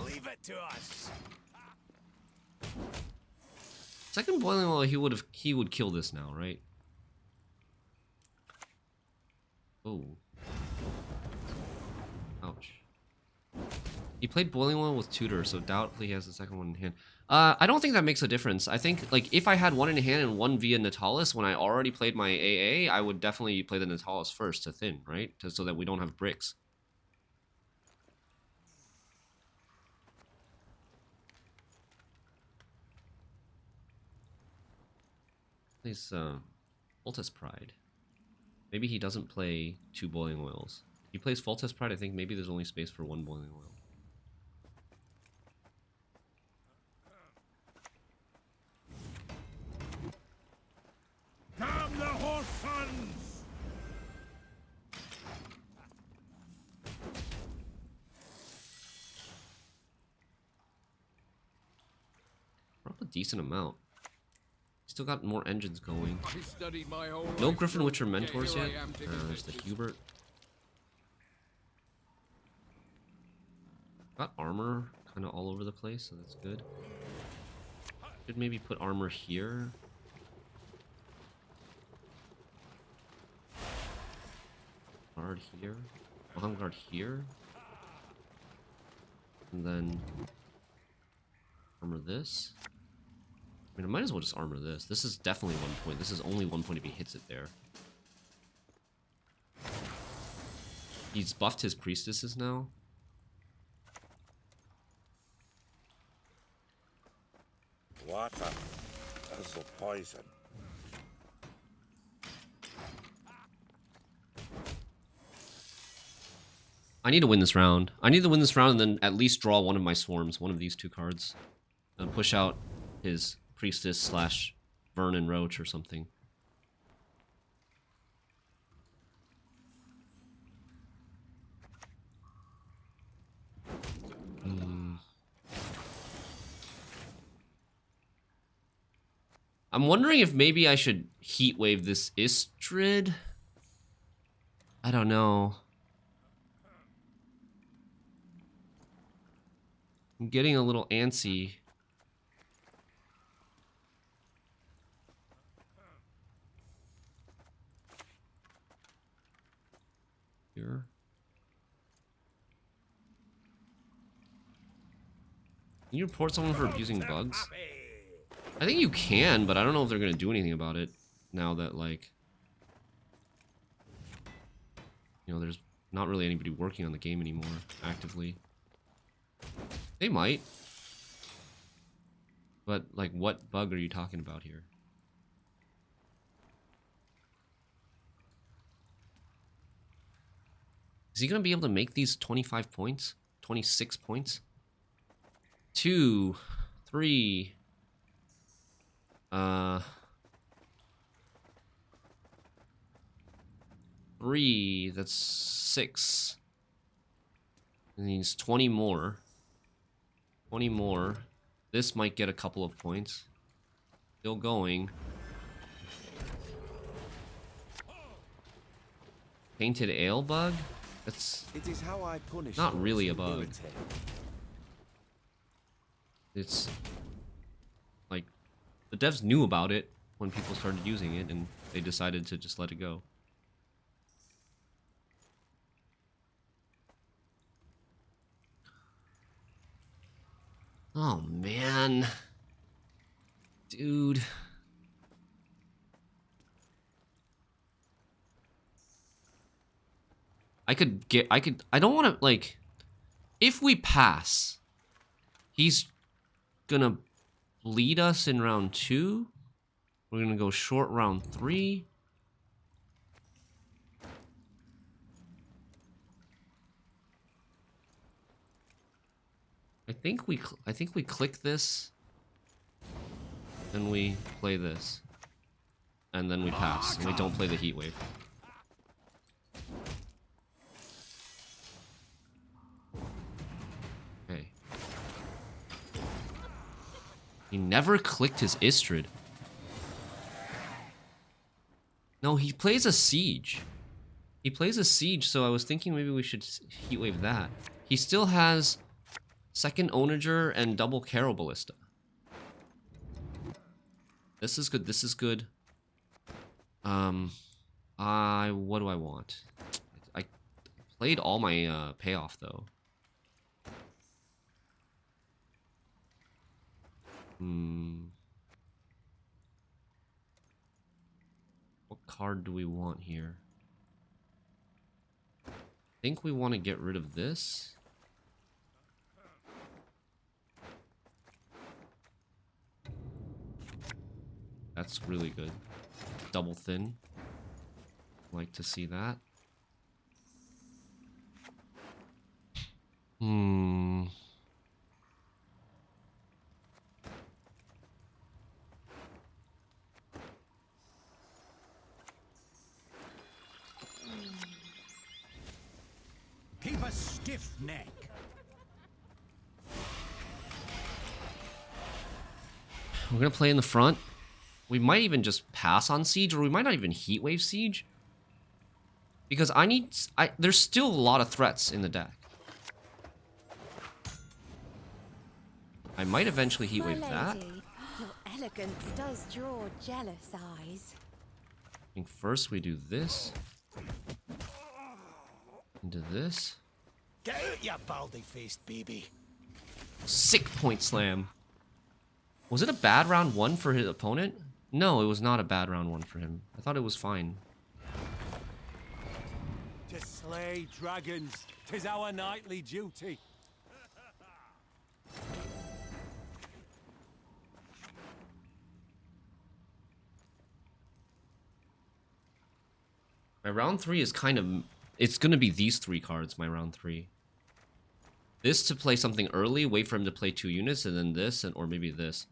Leave it to us. second boiling oil, he would kill this now, right? Oh. Ouch. He played boiling oil with tutor, so doubtfully he has the second one in hand. I don't think that makes a difference. I think, like, if I had one in hand and one via Natalis, when I already played my AA, I would definitely play the Natalis first to thin, right? So that we don't have bricks. Plays Voltus Pride. Maybe he doesn't play 2 boiling oils. If he plays Voltus Pride, I think maybe there's only space for 1 boiling oil. Damn the horse sons! We're up a decent amount. Still got more engines going. I studied my whole No life Griffin through, Witcher mentors here yet. I am taking There's the pictures. Hubert. Got armor kind of all over the place, so that's good. Should maybe put armor here. Guard here. Avant-garde here. And then armor this. I mean, I might as well just armor this. This is definitely 1 point. This is only 1 point if he hits it there. He's buffed his priestesses now. Water is the poison. I need to win this round. I need to win this round and then at least draw one of my swarms, one of these 2 cards. And push out his priestess / Vernon Roach or something. I'm wondering if maybe I should heat wave this Istrid. I don't know. I'm getting a little antsy. Here. Can you report someone for abusing bugs? I think you can, but I don't know if they're gonna do anything about it now that, like, you know, there's not really anybody working on the game anymore actively. They might. But, like, what bug are you talking about here? Is he gonna be able to make these 25 points? 26 points? 2, 3... 3, that's 6. It needs 20 more. 20 more. This might get a couple of points. Still going. Painted ale bug? That's It is how I punish not those really a who bug. irritate. It's like the devs knew about it when people started using it, and they decided to just let it go. Oh man, dude. I don't want to, like, if we pass, he's gonna bleed us in round 2. We're gonna go short round 3. I think we click this, and we play this, and then we pass, and we don't play the heat wave. Okay. He never clicked his Istrid. No, he plays a siege. He plays a siege, so I was thinking maybe we should heat wave that. He still has second Onager and double Caro Ballista. This is good. This is good. What do I want? I played all my payoff though. What card do we want here? I think we want to get rid of this. That's really good. Double thin. Like to see that. Keep a stiff neck. We're gonna play in the front. We might even just pass on siege, or we might not even heatwave siege. Because there's still a lot of threats in the deck. I might eventually heatwave that. Your elegance does draw jealous eyes. I think first we do this. Into this. Get out, you baldy-faced baby. Sick point slam. Was it a bad round 1 for his opponent? No, it was not a bad round 1 for him. I thought it was fine. To slay dragons, 'tis our nightly duty. My round 3 is kind of... It's going to be these 3 cards, my round 3. This to play something early, wait for him to play 2 units, and then this, or maybe this.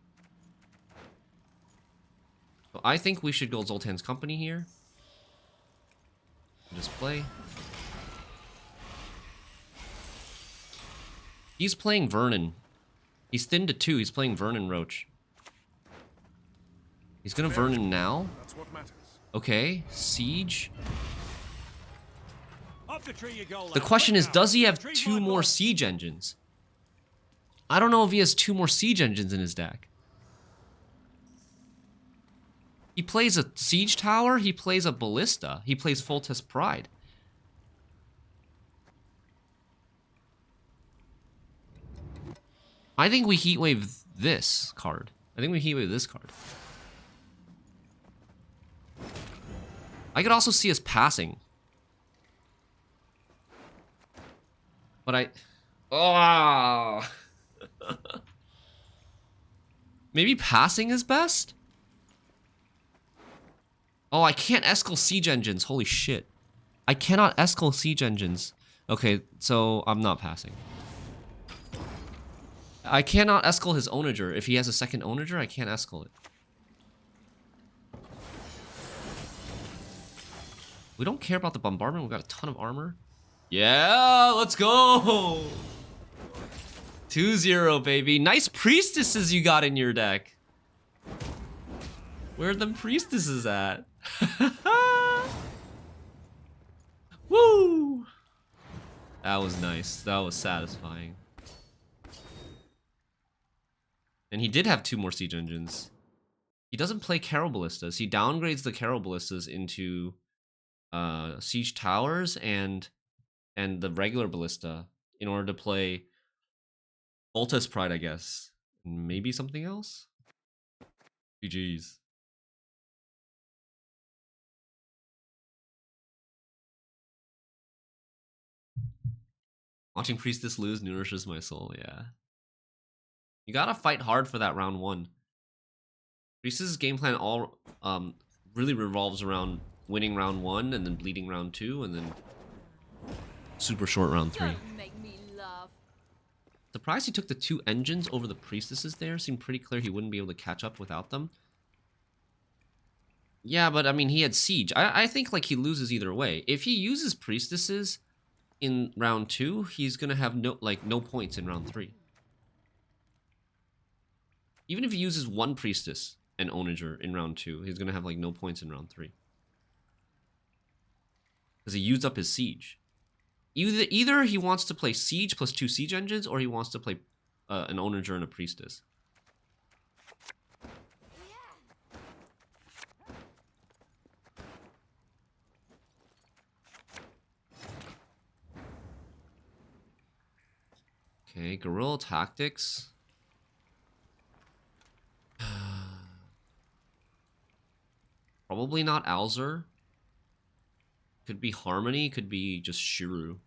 So I think we should go Zoltan's Company here. Just play. He's playing Vernon. He's thin to 2. He's playing Vernon Roach. He's gonna Vernon now. That's what matters. Okay, Siege. Up the tree you go, lad. The question is, does he have Tree 2 my more boy. Siege engines? I don't know if he has 2 more Siege engines in his deck. He plays a Siege Tower, he plays a Ballista, he plays Foltest Pride. I think we heatwave this card. I think we heatwave this card. I could also see us passing. But oh. Maybe passing is best? Oh, I can't Escal Siege Engines. Holy shit. I cannot Escal Siege Engines. Okay, so I'm not passing. I cannot Escal his Onager. If he has a second Onager, I can't Escal it. We don't care about the bombardment. We've got a ton of armor. Yeah, let's go. 2-0, baby. Nice priestesses you got in your deck. Where are them priestesses at? Woo! That was nice. That was satisfying. And he did have 2 more siege engines. He doesn't play Carol Ballistas. He downgrades the Carol Ballistas into siege towers and the regular ballista in order to play Volta's Pride, I guess. And maybe something else? GG's. Watching Priestess lose nourishes my soul, yeah. You gotta fight hard for that round 1. Priestess's game plan all really revolves around winning round 1 and then bleeding round 2 and then super short round 3. Don't make me laugh. Surprised he took the 2 engines over the priestesses there. Seemed pretty clear he wouldn't be able to catch up without them. Yeah, but I mean, he had siege. I think like he loses either way. If he uses priestesses in round 2, he's gonna have no points in round 3. Even if he uses 1 priestess and onager in round 2, he's gonna have like no points in round 3. Because he used up his siege. Either he wants to play siege plus 2 siege engines, or he wants to play an onager and a priestess. Okay, guerrilla tactics. Probably not Alzer. Could be Harmony, could be just Schirru.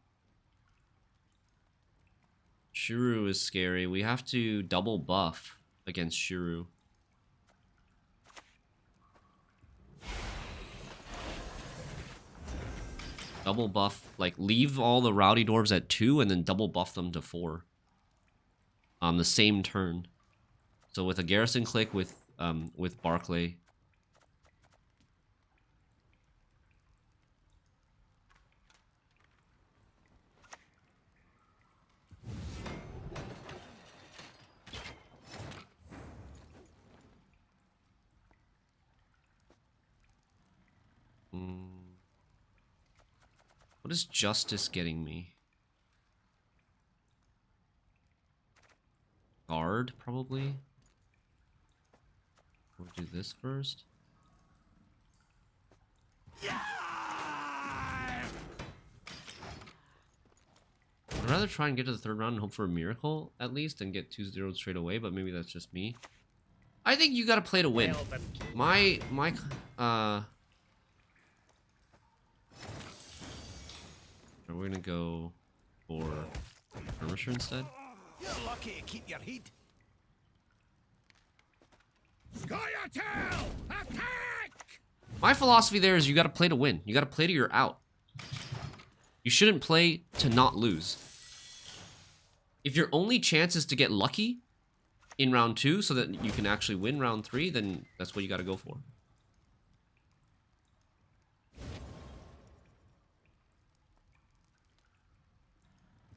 Schirru is scary. We have to double buff against Schirru. Double buff, like leave all the rowdy dwarves at 2 and then double buff them to 4 on the same turn. So with a garrison click with Barclay. What is justice getting me? Guard, probably. We'll do this first. I'd rather try and get to the 3rd round and hope for a miracle, at least, and get 2-0 straight away, but maybe that's just me. I think you gotta play to win. We're gonna go for Skirmisher instead. You're lucky to keep your heat. Scoia'tael! Attack! My philosophy there is you gotta play to win. You gotta play to your out. You shouldn't play to not lose. If your only chance is to get lucky in round 2 so that you can actually win round 3, then that's what you gotta go for.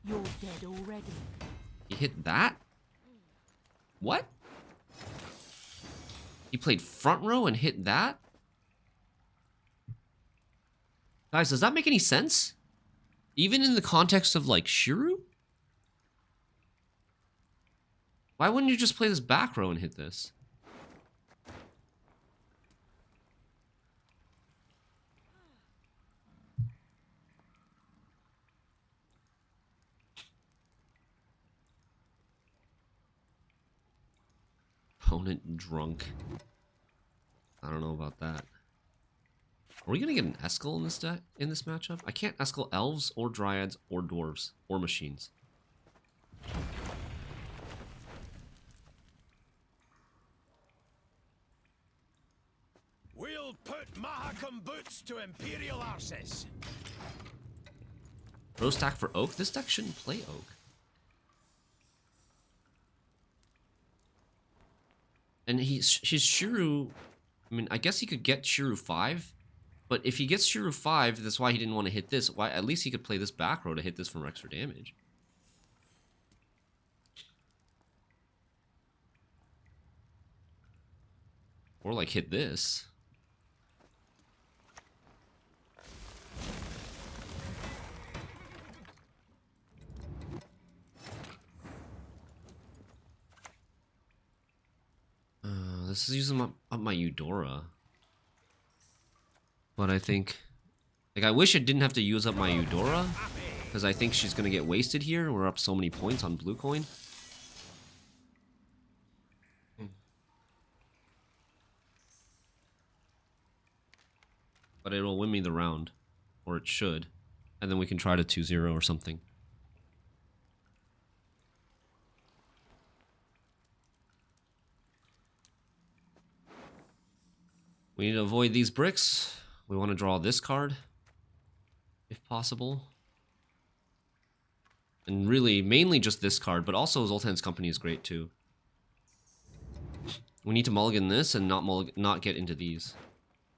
You're dead already. You hit that? What? He played front row and hit that? Guys, does that make any sense? Even in the context of, like, Schirru? Why wouldn't you just play this back row and hit this? Opponent drunk. I don't know about that. Are we gonna get an Eskel in this matchup? I can't Eskel elves or dryads or dwarves or machines. We'll put Mahakam boots to Imperial arses. Pro stack for oak? This deck shouldn't play oak. And she's Schirru. I mean, I guess he could get Schirru 5. But if he gets Schirru 5, that's why he didn't want to hit this. Why? At least he could play this back row to hit this from extra damage. Or like hit this. this is using up my Eudora. But I think... Like, I wish it didn't have to use up my Eudora. Because I think she's going to get wasted here. We're up so many points on blue coin. But it'll win me the round. Or it should. And then we can try to 2-0 or something. We need to avoid these bricks. We want to draw this card. If possible. And really, mainly just this card. But also Zoltan's Company is great too. We need to mulligan this and not get into these.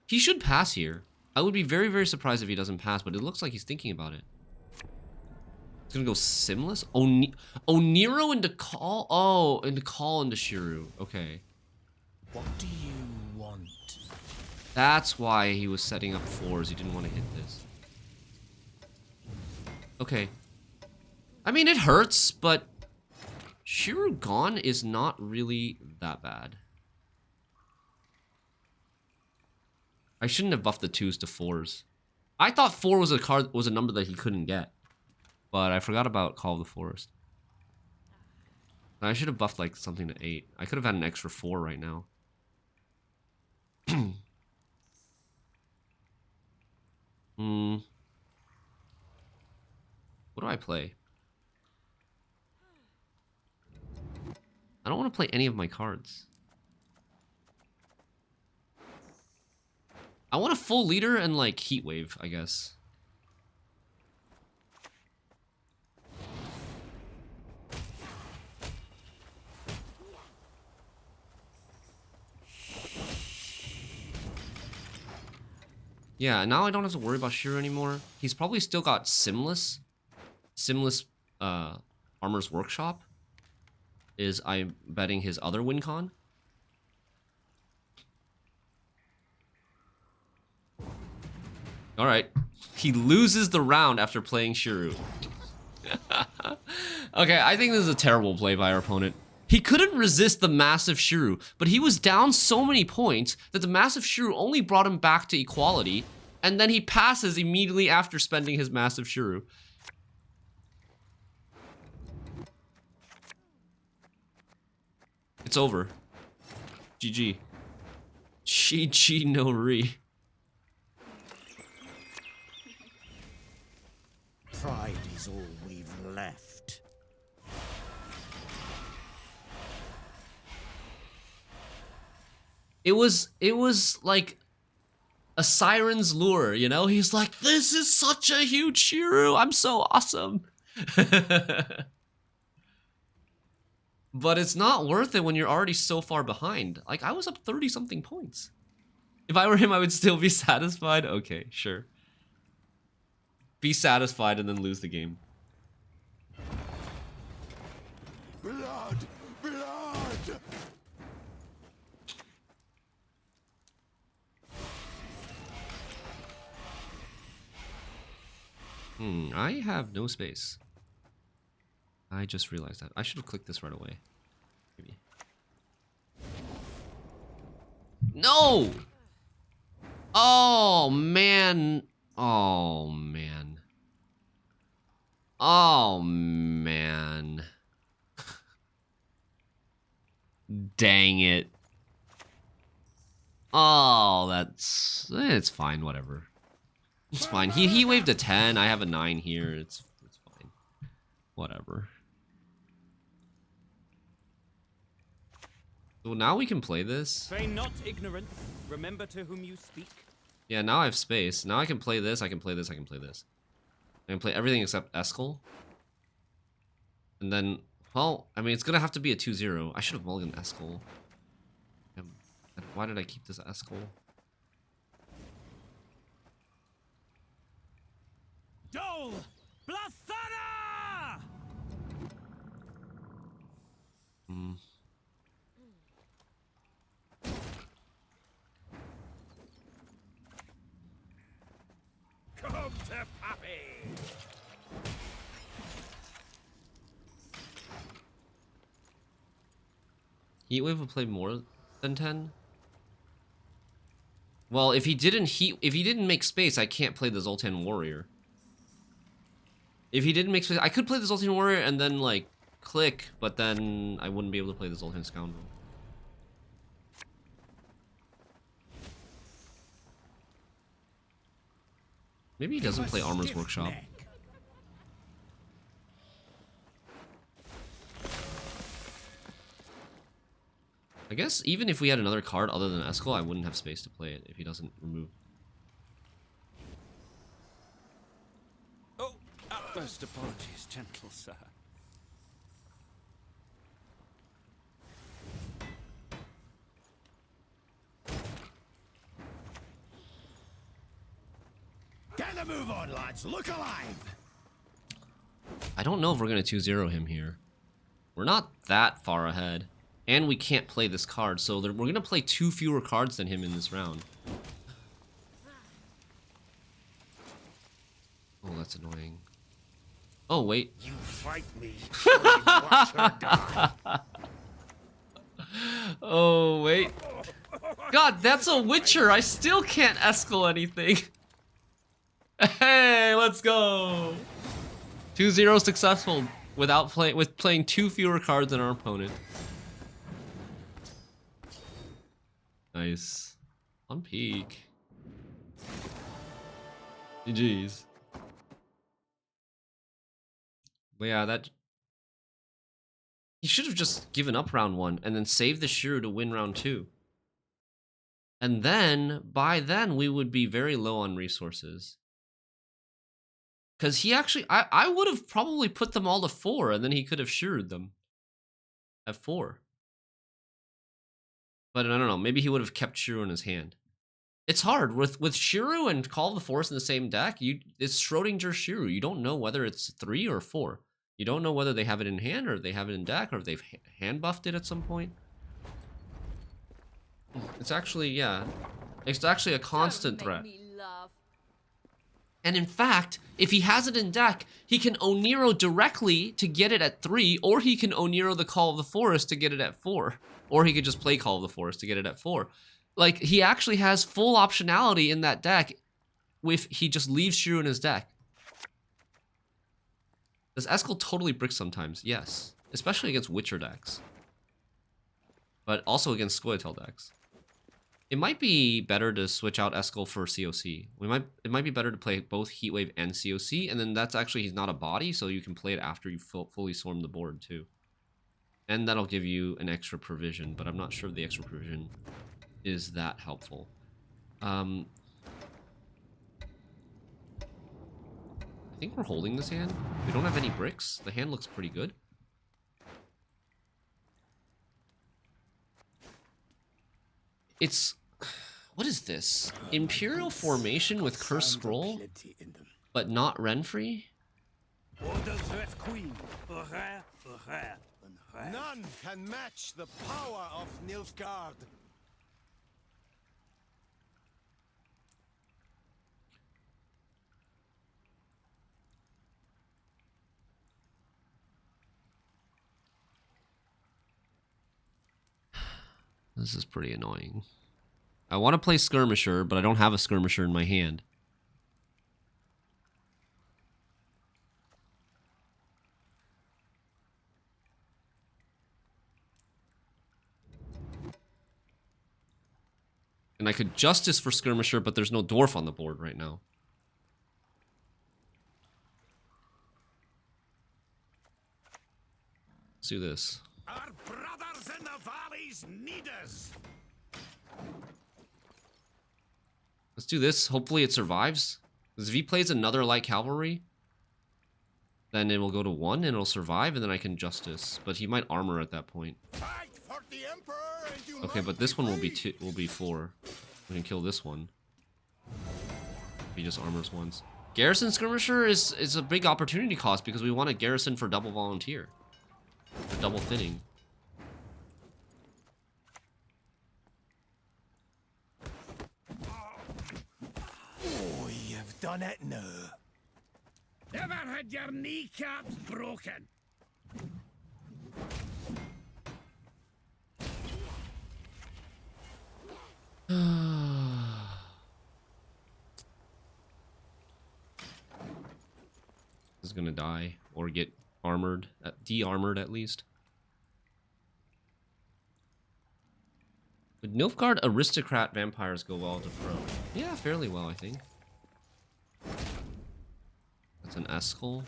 He should pass here. I would be very, very surprised if he doesn't pass, but it looks like he's thinking about it. He's gonna go Simlas? Oh, Nero into Call? Oh, into Call into Schirru. Okay. What do you want? That's why he was setting up 4s. He didn't want to hit this. Okay. I mean, it hurts, but Schirru gone is not really that bad. I shouldn't have buffed the 2s to 4s. I thought 4 was a number that he couldn't get. But I forgot about Call of the Forest. I should have buffed like something to 8. I could have had an extra 4 right now. What do I play? I don't want to play any of my cards. I want a full leader and like Heatwave, I guess. Yeah, now I don't have to worry about Schirru anymore. He's probably still got Simlas. Simlas Armor's Workshop is, I'm betting, his other win con. Alright. He loses the round after playing Schirru. Okay, I think this is a terrible play by our opponent. He couldn't resist the massive Schirru, but he was down so many points that the massive Schirru only brought him back to equality, and then he passes immediately after spending his massive Schirru. It's over. GG. GG no re. Pride is all we've left. It was like a siren's lure, you know? He's like, this is such a huge Schirru, I'm so awesome. But it's not worth it when you're already so far behind. Like, I was up 30-something points. If I were him, I would still be satisfied. Okay, sure. Be satisfied and then lose the game. Blood! Blood! I have no space. I just realized that. I should have clicked this right away. Maybe. No! Oh, man. Oh, man. Oh, man. Dang it. Oh, that's... It's fine, whatever. It's fine. He waved a 10. I have a 9 here. It's fine. Whatever. So now we can play this. Feign not ignorance. Remember to whom you speak. Yeah, now I have space. Now I can play this, I can play this, I can play this. I can play everything except Eskel. And then, well, I mean, it's gonna have to be a 2-0. I should have mulliganed Eskel. Why did I keep this Eskel? Dole! Blathana! Come to Pappy! Heatwave will play more. than 10. Well, if he didn't make space, I can't play the Zoltan Warrior. If he didn't make space, I could play the Zoltan Warrior and then like click, but then I wouldn't be able to play the Zoltan Scoundrel. Maybe he doesn't play Armor's Workshop. I guess even if we had another card other than Eskel, I wouldn't have space to play it if he doesn't remove. Oh, utmost apologies, gentle sir. Get the move on, lads. Look alive. I don't know if we're going to 2-0 him here. We're not that far ahead. And we can't play this card, so we're going to play 2 fewer cards than him in this round. Oh, that's annoying. Oh, wait. You fight me, or you watch her die. Oh, wait. God, that's a Witcher. I still can't Eskel anything. Hey, let's go. 2-0 successful with playing 2 fewer cards than our opponent. Nice. On peak. GG's. But yeah, that... He should have just given up round 1 and then saved the Schirru to win round 2. And then, by then, we would be very low on resources. Because he actually... I would have probably put them all to 4, and then he could have Schirru'd them. At 4. But I don't know, maybe he would have kept Schirru in his hand. It's hard. With Schirru and Call of the Forest in the same deck, it's Schrodinger's Schirru. You don't know whether it's 3 or 4. You don't know whether they have it in hand, or they have it in deck, or if they've hand buffed it at some point. It's actually, yeah. It's actually a constant threat. And in fact, if he has it in deck, he can Oniro directly to get it at 3, or he can Oniro the Call of the Forest to get it at 4. Or he could just play Call of the Forest to get it at 4. Like, he actually has full optionality in that deck if he just leaves Schirru in his deck. Does Eskel totally brick sometimes? Yes. Especially against Witcher decks. But also against Scoia'tael decks. It might be better to switch out Eskel for COC. It might be better to play both Heatwave and COC, and then that's actually, he's not a body, so you can play it after you fully swarm the board too. And that'll give you an extra provision, but I'm not sure if the extra provision is that helpful. I think we're holding this hand. We don't have any bricks. The hand looks pretty good. It's... What is this? Imperial Formation with Cursed Scroll, but not Renfrey? None can match the power of Nilfgaard. This is pretty annoying. I want to play Skirmisher, but I don't have a Skirmisher in my hand. And I could Justice for Skirmisher, but there's no Dwarf on the board right now. Let's do this. Our brothers in the valleys need us. Let's do this. Hopefully it survives. Because if he plays another Light Cavalry, then it will go to 1 and it'll survive, and then I can Justice. But he might armor at that point. Fight for the Emperor and you Okay, but this one will be 4. We can kill this one. He just armors once. Garrison Skirmisher is a big opportunity cost because we want a Garrison for double volunteer. For double thinning. Oh, you've done it now. Never had your kneecaps broken. Is gonna die or get armored, de-armored at least. Would Nilfgaard aristocrat vampires go well to pro? Yeah, fairly well, I think. That's an Eskel.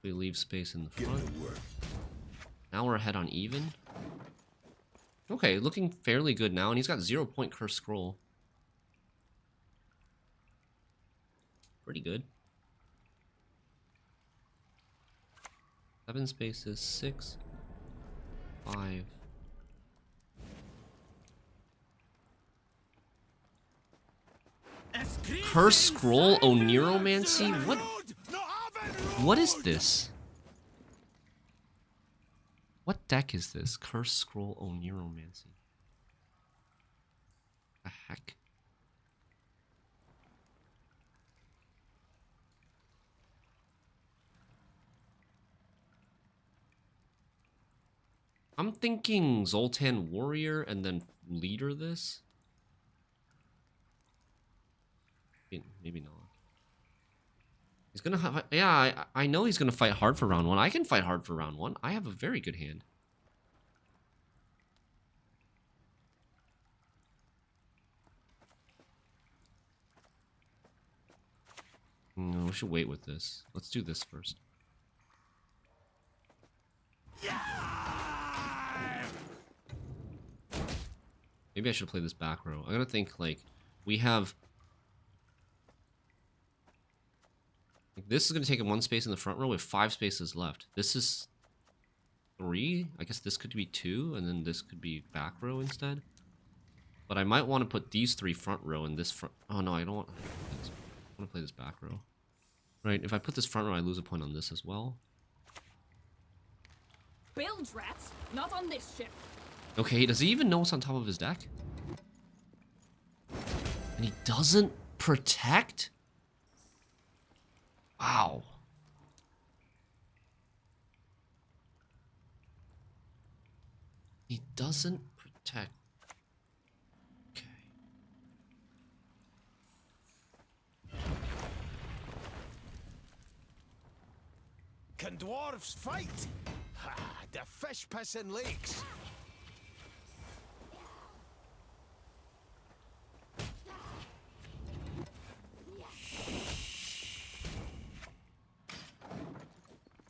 We leave space in the front. Now we're ahead on even. Okay, looking fairly good now, and he's got 0-point curse scroll. Pretty good. 7 spaces, 6, 5. Curse scroll Oniromancy? What is this? What deck is this? Curse scroll Oniromancy. The heck? I'm thinking Zoltan Warrior and then leader this. Maybe not. He's gonna have, yeah, I know he's gonna fight hard for round 1. I can fight hard for round 1. I have a very good hand. No, we should wait with this. Let's do this first. Maybe I should play this back row. I gotta think, like, we have... Like, this is gonna take 1 space in the front row with 5 spaces left. This is 3. I guess this could be 2, and then this could be back row instead. But I might want to put these 3 front row and this front... Oh no, I don't want... I want to play this back row. Right, if I put this front row, I lose a point on this as well. Build rats, not on this ship. Okay, does he even know what's on top of his deck? And he doesn't protect? Wow. He doesn't protect. Okay. Can dwarves fight? Ha, the fish pissing lakes.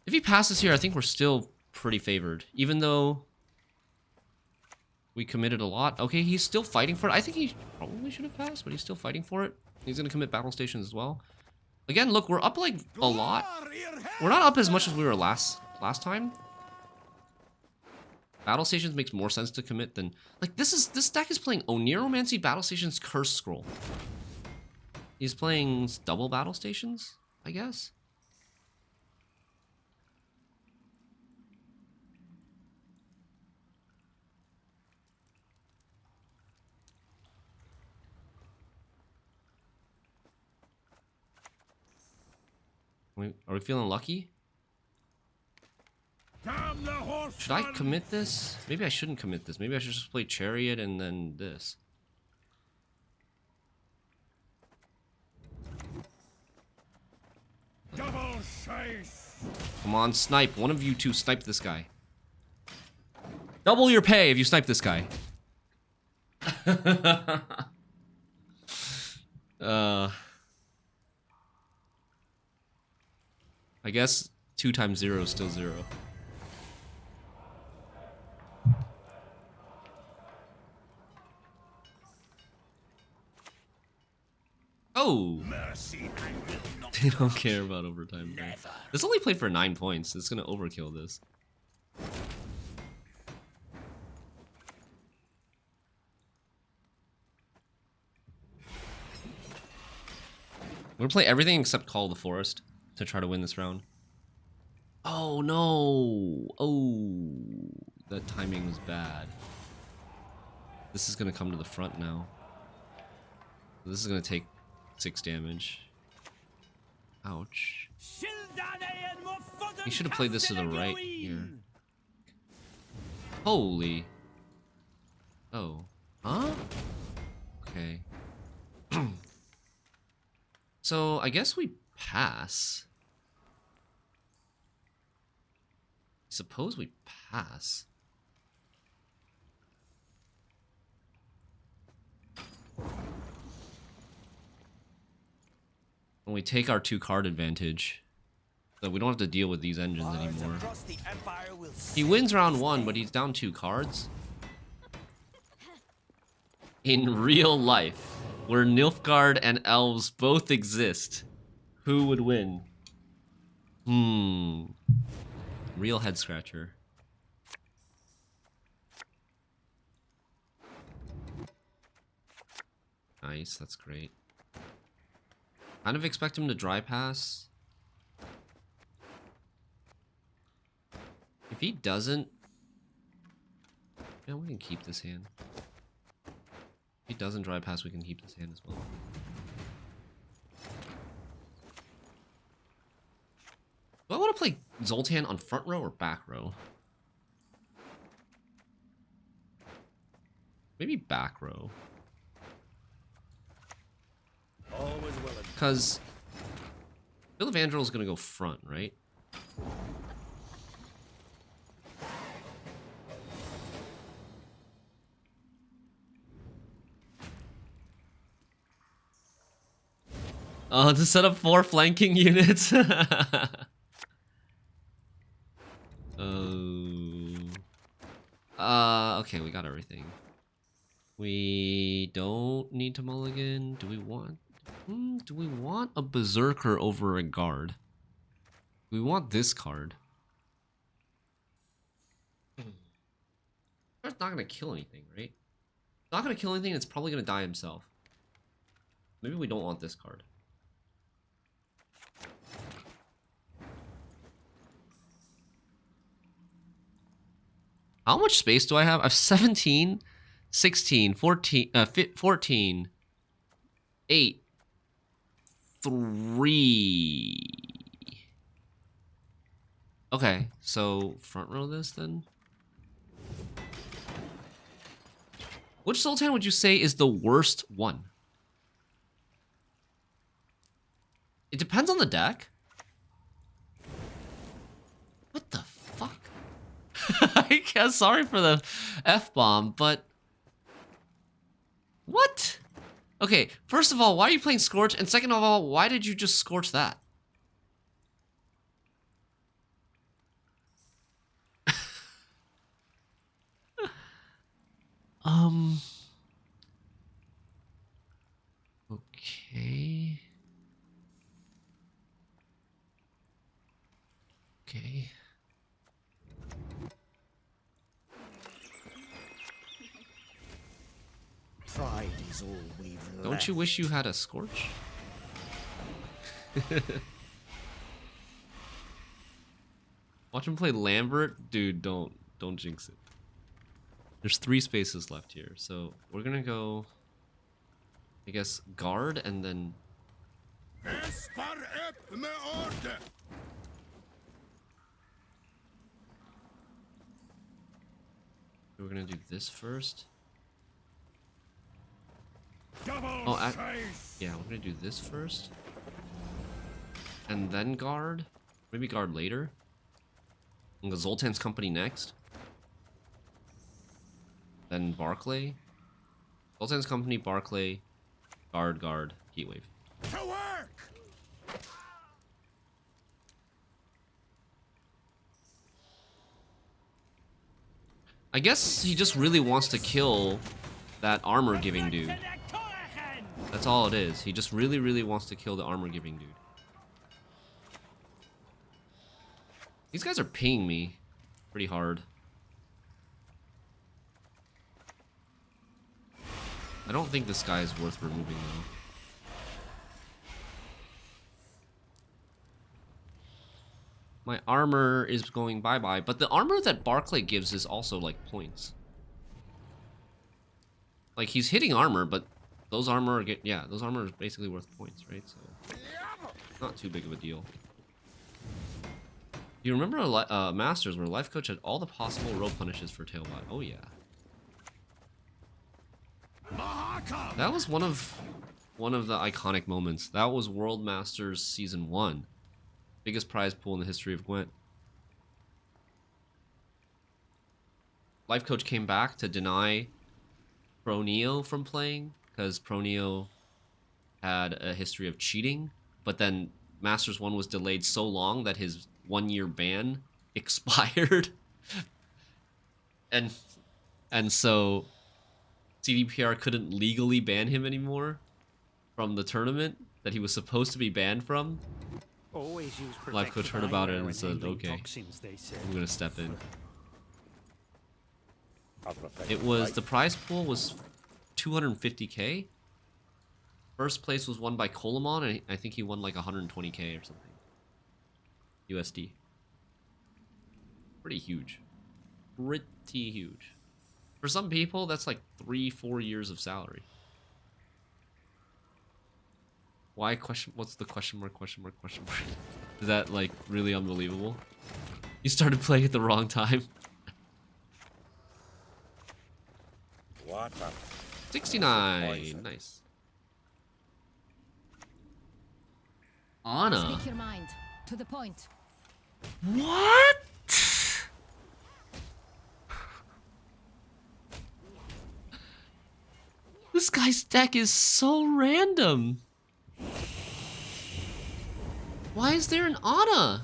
If he passes here, I think we're still pretty favored. Even though we committed a lot. Okay, he's still fighting for it. I think he probably should have passed, but he's still fighting for it. He's going to commit battle stations as well. Again, look, we're up like a lot. We're not up as much as we were last time. Battle stations makes more sense to commit than... Like, this deck is playing Oniromancy, Battle Stations, Curse Scroll. He's playing double battle stations, I guess. Are we feeling lucky? Should I commit this? Maybe I shouldn't commit this. Maybe I should just play Chariot and then this. Double chase. Come on, snipe. One of you two snipe this guy. Double your pay if you snipe this guy. I guess 2 times 0 is still 0. Oh! Mercy, I will not. They don't care about overtime. Never. This only played for 9 points. It's gonna overkill this. We're gonna play everything except Call of the Forest to try to win this round. Oh no! Oh, that timing was bad. This is gonna come to the front now. This is gonna take 6 damage. Ouch. You should have played this to the right here. Holy. Oh. Huh? Okay. So, I guess we pass. Suppose we pass. And we take our 2-card advantage. So we don't have to deal with these engines anymore. He wins round 1, but he's down 2 cards. In real life, where Nilfgaard and elves both exist, who would win? Real head scratcher. Nice, that's great. Kind of expect him to dry pass. If he doesn't... Yeah, we can keep this hand. If he doesn't dry pass, we can keep this hand as well. Do I want to play Zoltan on front row or back row? Maybe back row. Because Bill Evandrel is going to go front, right? To set up 4 flanking units. Okay, we got everything. We don't need to mulligan. Do we want? Do we want a berserker over a guard? We want this card. It's not gonna kill anything, right? It's not gonna kill anything. It's probably gonna die himself. Maybe we don't want this card. How much space do I have? I have 17, 16, 14, 14, 8, 3. Okay, so front row this then. Which Sultan would you say is the worst one? It depends on the deck. What the fuck? I guess sorry for the F-bomb, but... What? Okay, first of all, why are you playing Scorch? And second of all, why did you just Scorch that? Okay. Okay. Pride is all we've Don't left. you wish you had a Scorch? Watch him play Lambert? Dude, don't jinx it. There's 3 spaces left here, so we're gonna go, I guess, guard and then... We're gonna do this first. Oh, yeah, we're gonna do this first. And then guard. Maybe guard later. And go Zoltan's Company next. Then Barclay. Zoltan's Company, Barclay, guard, Heatwave. To work! I guess he just really wants to kill that armor-giving dude. That's all it is. He just really wants to kill the armor-giving dude. These guys are pinging me pretty hard. I don't think this guy is worth removing though. My armor is going bye-bye, but the armor that Barclay gives is also like points. Like he's hitting armor, but those armor get, yeah, those armor is basically worth points, right? So Not too big of a deal. You remember Masters where Life Coach had all the possible row punishes for Tailbot? Oh yeah. That was one of the iconic moments. That was World Masters Season 1. Biggest prize pool in the history of Gwent. Life Coach came back to deny Pro Neo from playing because Pro Neo had a history of cheating, but then Masters 1 was delayed so long that his 1-year ban expired. and so CDPR couldn't legally ban him anymore from the tournament that he was supposed to be banned from. Always use Life Coach heard about it and said, okay, toxins, they say. I'm gonna step in. It was, the prize pool was 250k. First place was won by Colamon, and I think he won like 120k or something. USD. Pretty huge. Pretty huge. For some people, that's like 3-4 years of salary. Why question? What's the question mark? Question mark? Question mark? Is that like really unbelievable? You started playing at the wrong time. What? 69. Nice. Anna. Speak your mind. To the point. What? This guy's deck is so random. Why is there an Anna?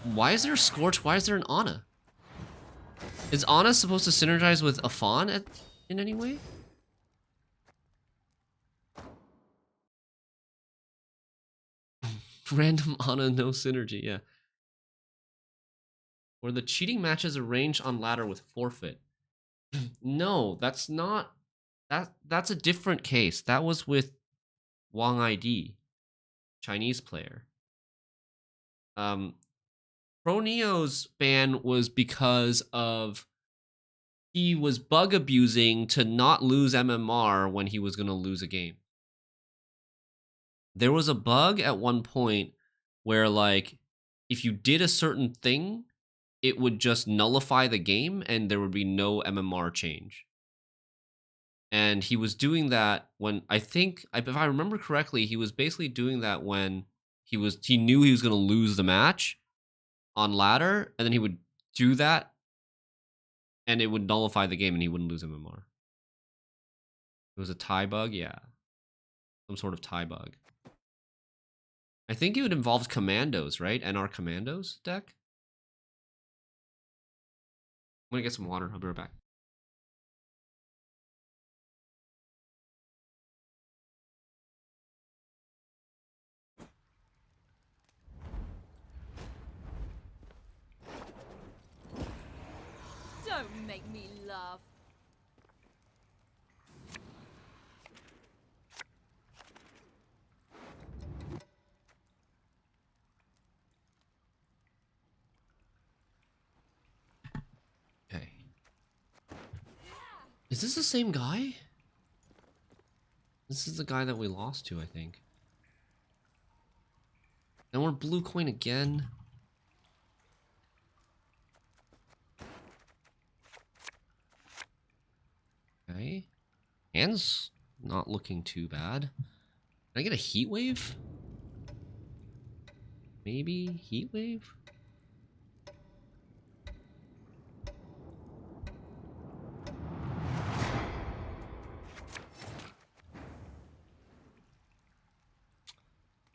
Why is there a Scorch? Why is there an Anna? Is Anna supposed to synergize with a Fawn in any way? Random Anna, no synergy, yeah. Or the cheating matches arranged on ladder with forfeit. No, that's not... That's a different case. That was with Wang ID, Chinese player. Pro Neo's ban was because of he was bug abusing to not lose MMR when he was going to lose a game. There was a bug at one point where, like, if you did a certain thing, it would just nullify the game and there would be no MMR change. And he was doing that when, I think, if I remember correctly, he was basically doing that when he knew he was going to lose the match on ladder, and then he would do that, and it would nullify the game, and he wouldn't lose MMR. It was a tie bug, yeah. Some sort of tie bug. I think it would involve Commandos, right? NR Commandos deck? I'm gonna get some water, I'll be right back. Don't make me laugh. Okay. Is this the same guy? This is the guy that we lost to, I think. And we're blue coin again. Okay. Hand's not looking too bad. Can I get a heat wave? Maybe heat wave?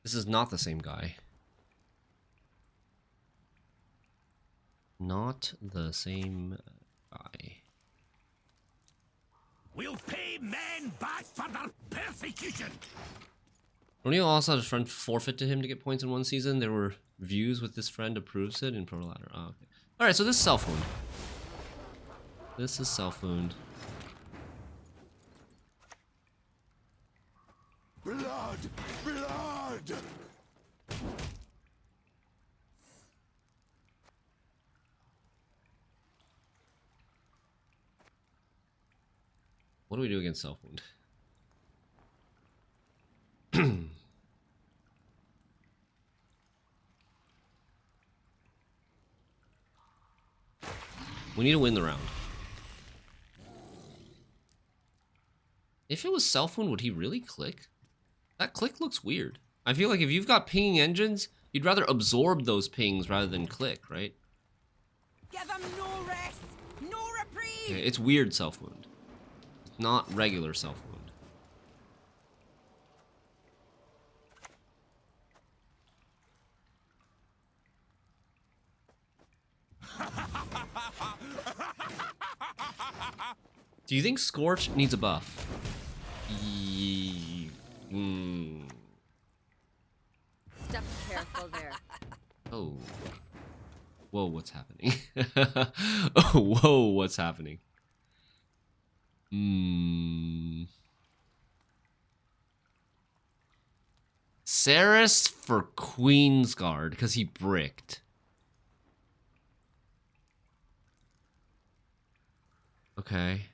This is not the same guy. Not the same guy. We'll pay men back for their persecution. O'Neill also had a friend forfeit to him to get points in one season. There were views with this friend approves it in Pro Ladder. Oh, okay. Alright, so this is Selfwound. This is Selfwound. Blood! Blood! What do we do against Selfwound? We need to win the round. If it was Selfwound, would he really click? That click looks weird. I feel like if you've got pinging engines, you'd rather absorb those pings rather than click, right? Give him no rest, no reprieve. Okay, it's weird Selfwound. It's not regular Selfwound. Do you think Scorch needs a buff? Step careful there. Oh. Whoa, what's happening? Oh, whoa, what's happening? Saris for Queensguard, because he bricked. Okay.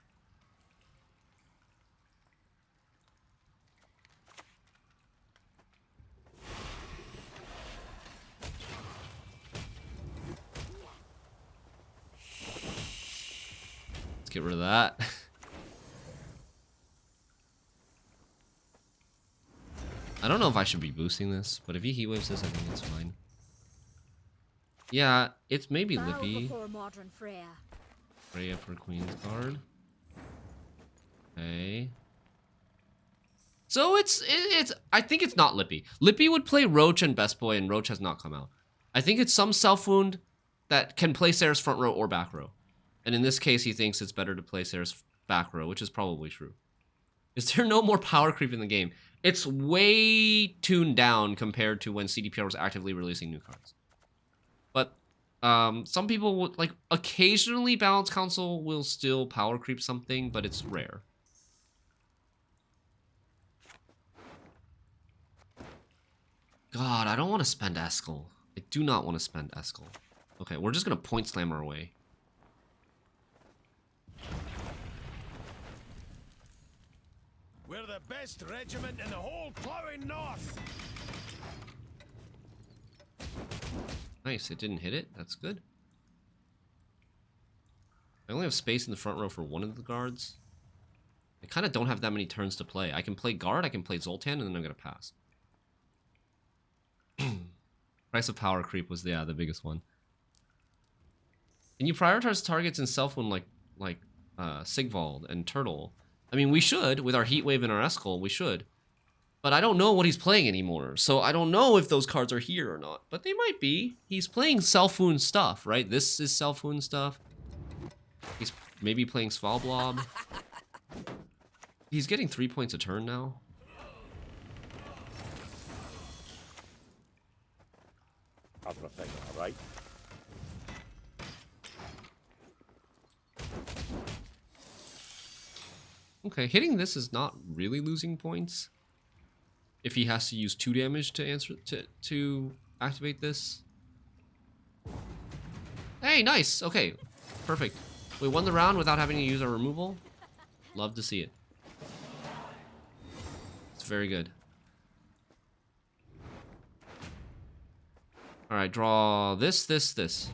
Let's get rid of that. I don't know if I should be boosting this, but if he heat waves this, I think it's fine. Yeah, it's maybe Bow Lippy. before modern Freya. Freya for Queen's Guard. Okay. So it's I think it's not Lippy. Lippy would play Roach and Best Boy, and Roach has not come out. I think it's some Selfwound that can play Sarah's front row or back row. And in this case, he thinks it's better to play Sarah's back row, which is probably true. Is there no more power creep in the game? It's way tuned down compared to when CDPR was actively releasing new cards. But some people would, like, occasionally Balance Council will still power creep something, but it's rare. God, I don't want to spend Eskel. I do not want to spend Eskel. Okay, we're just going to point slam our way. We're the best regiment in the whole plowing north. Nice, it didn't hit it. That's good. I only have space in the front row for one of the guards. I kind of don't have that many turns to play. I can play guard, I can play Zoltan, and then I'm going to pass. Price of power creep was the biggest one. Can you prioritize targets in Selfwound like Sigvald and Turtle? I mean, we should. With our Heatwave and our Eskel, we should. But I don't know what he's playing anymore, so I don't know if those cards are here or not. But they might be. He's playing Selfwound stuff, right? This is Selfwound stuff. He's maybe playing Svalblob. He's getting 3 points a turn now. Other thing, alright? Okay, hitting this is not really losing points. If he has to use 2 damage to activate this. Hey, nice. Okay, perfect. We won the round without having to use our removal. Love to see it. It's very good. Alright, draw this, this.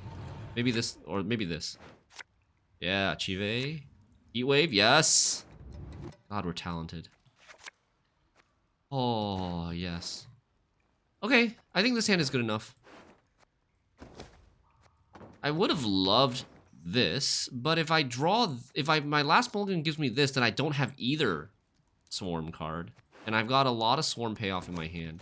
Maybe this, or maybe this. Yeah, Chive. Heatwave, yes! God, we're talented. Oh, yes. Okay, I think this hand is good enough. I would have loved this, but if I draw, my last mulligan gives me this, then I don't have either Swarm card. And I've got a lot of Swarm payoff in my hand.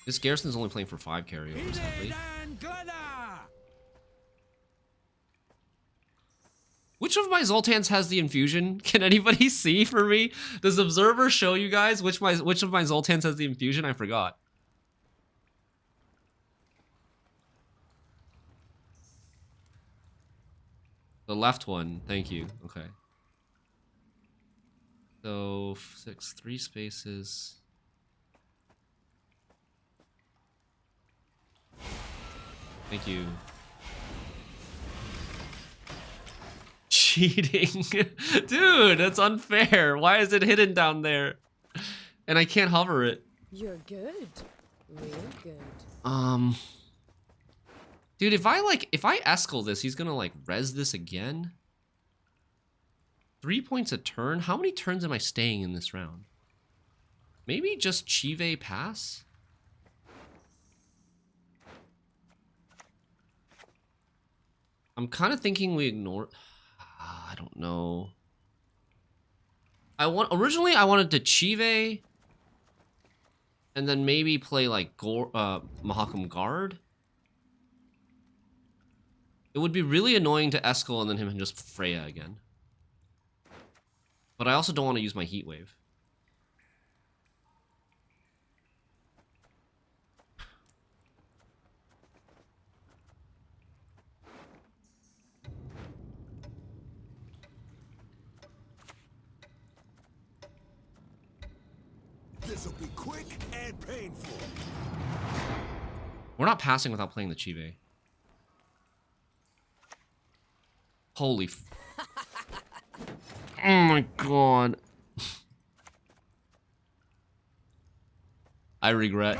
This Garrison's only playing for 5 carryovers, sadly. Which of my Zoltans has the infusion? Can anybody see for me? Does Observer show you guys which of my Zoltans has the infusion? I forgot. The left one, thank you. Okay. So 3 spaces. Thank you. Cheating. Dude, that's unfair. Why is it hidden down there? And I can't hover it. You're good. Real good. Dude, if I escal this, he's gonna like res this again. 3 points a turn? How many turns am I staying in this round? Maybe just Chive pass? I'm kind of thinking we ignore... I don't know. Originally I wanted to Chive and then maybe play like Mahakam Guard. It would be really annoying to escal and then him just Freya again. But I also don't want to use my Heat Wave. This'll be quick and painful. We're not passing without playing the Chive. Holy f... Oh my god. I regret.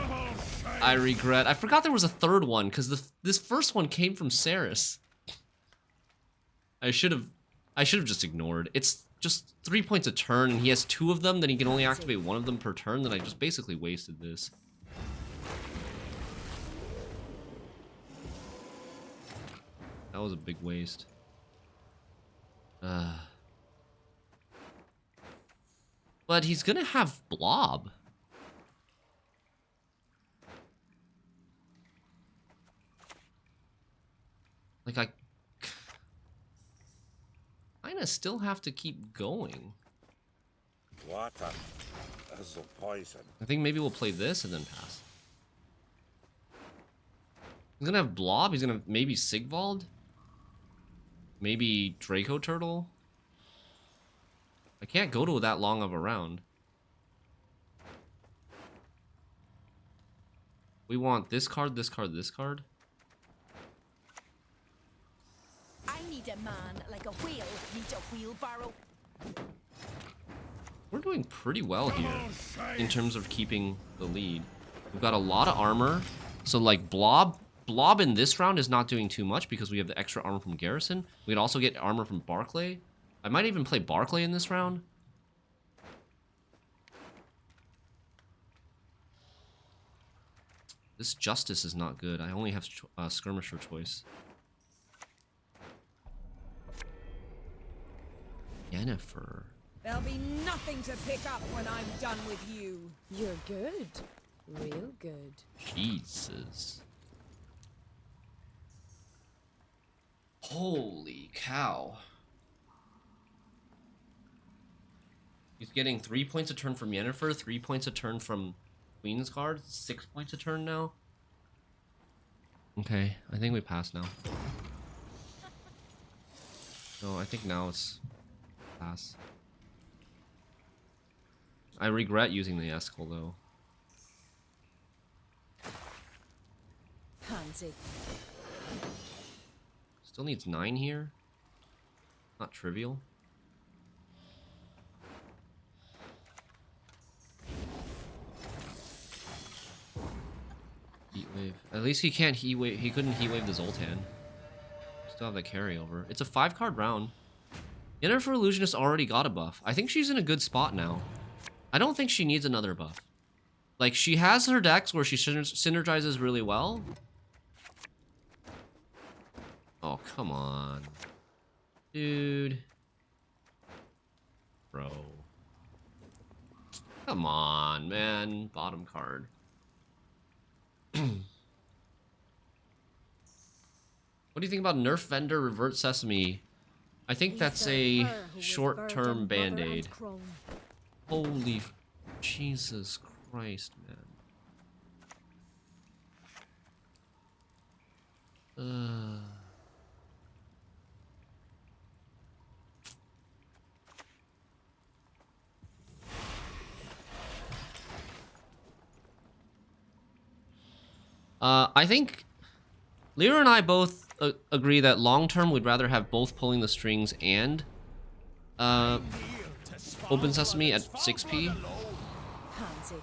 I forgot there was a third one, because this first one came from Saris. I should have just ignored. It's just 3 points a turn, and he has 2 of them, then he can only activate 1 of them per turn, then I just basically wasted this. That was a big waste. But he's gonna have Blob. Like, I kinda still have to keep going. Water is the poison. I think maybe we'll play this and then pass. He's gonna have Blob, he's gonna maybe Sigvald. Maybe Draco Turtle. I can't go to that long of a round. We want this card, this card, this card. I need a man like a whale needs a wheelbarrow. We're doing pretty well here in terms of keeping the lead. We've got a lot of armor. So like Blob in this round is not doing too much because we have the extra armor from Garrison. We could also get armor from Barclay. I might even play Barclay in this round. This Justice is not good. I only have Skirmisher choice. Yennefer. There'll be nothing to pick up when I'm done with you. You're good. Real good. Jesus. Holy cow. He's getting 3 points a turn from Yennefer, 3 points a turn from Queen's Guard, 6 points a turn now. Okay, I think we pass now. No, I think now it's pass. I regret using the Eskel though. Pansy. Still needs 9 here. Not trivial. Heat wave. At least he can't heat wave. He couldn't heat wave the Zoltan. Still have that carryover. It's a 5-card round. Yennefer Illusionist already got a buff. I think she's in a good spot now. I don't think she needs another buff. Like, she has her decks where she synergizes really well. Oh, come on. Dude. Bro. Come on, man. Bottom card. What do you think about Nerf Vendor Revert Sesame? I think that's a short-term band-aid. Holy Jesus Christ, man. I think Lyra and I both agree that long term we'd rather have both pulling the strings and Open Sesame at 6p. Pansy.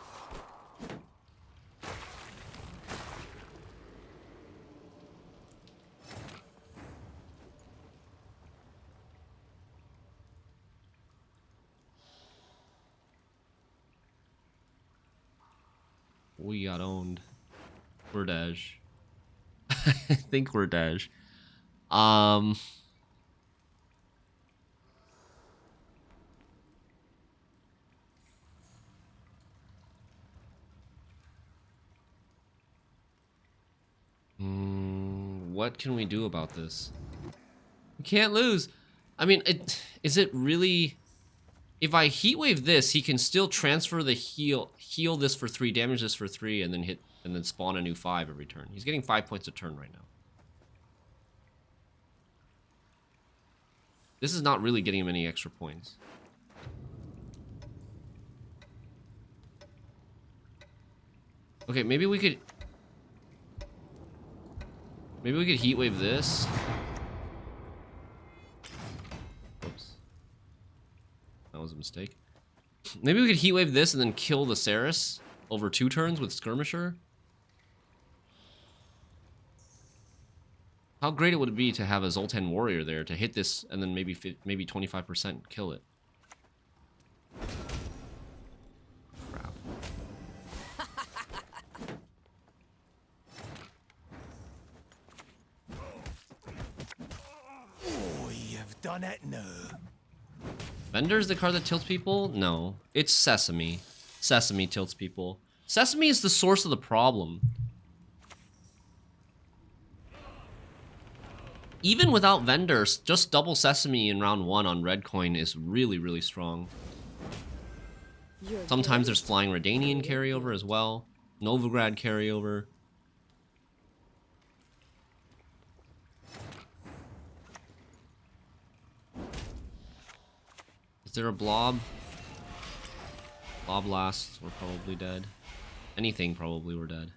We got owned. We're Dash. I think we're Dash. What can we do about this? We can't lose. I mean, is it really... If I heatwave this, he can still transfer the heal this for 3, damage this for 3, and then spawn a new 5 every turn. He's getting 5 points a turn right now. This is not really getting him any extra points. Okay, maybe we could heatwave this. Oops. That was a mistake. Maybe we could heatwave this and then kill the Ceres over 2 turns with Skirmisher. How great it would be to have a Zoltan warrior there to hit this and then maybe 25% kill it. Crap. Oh, you've done it now. Vendor's the card that tilts people? No. It's Sesame. Sesame tilts people. Sesame is the source of the problem. Even without vendors, just double Sesame in round 1 on red coin is really, really strong. Sometimes there's Flying Redanian carryover as well. Novigrad carryover. Is there a blob? Blob lasts, we're probably dead. Anything probably we're dead.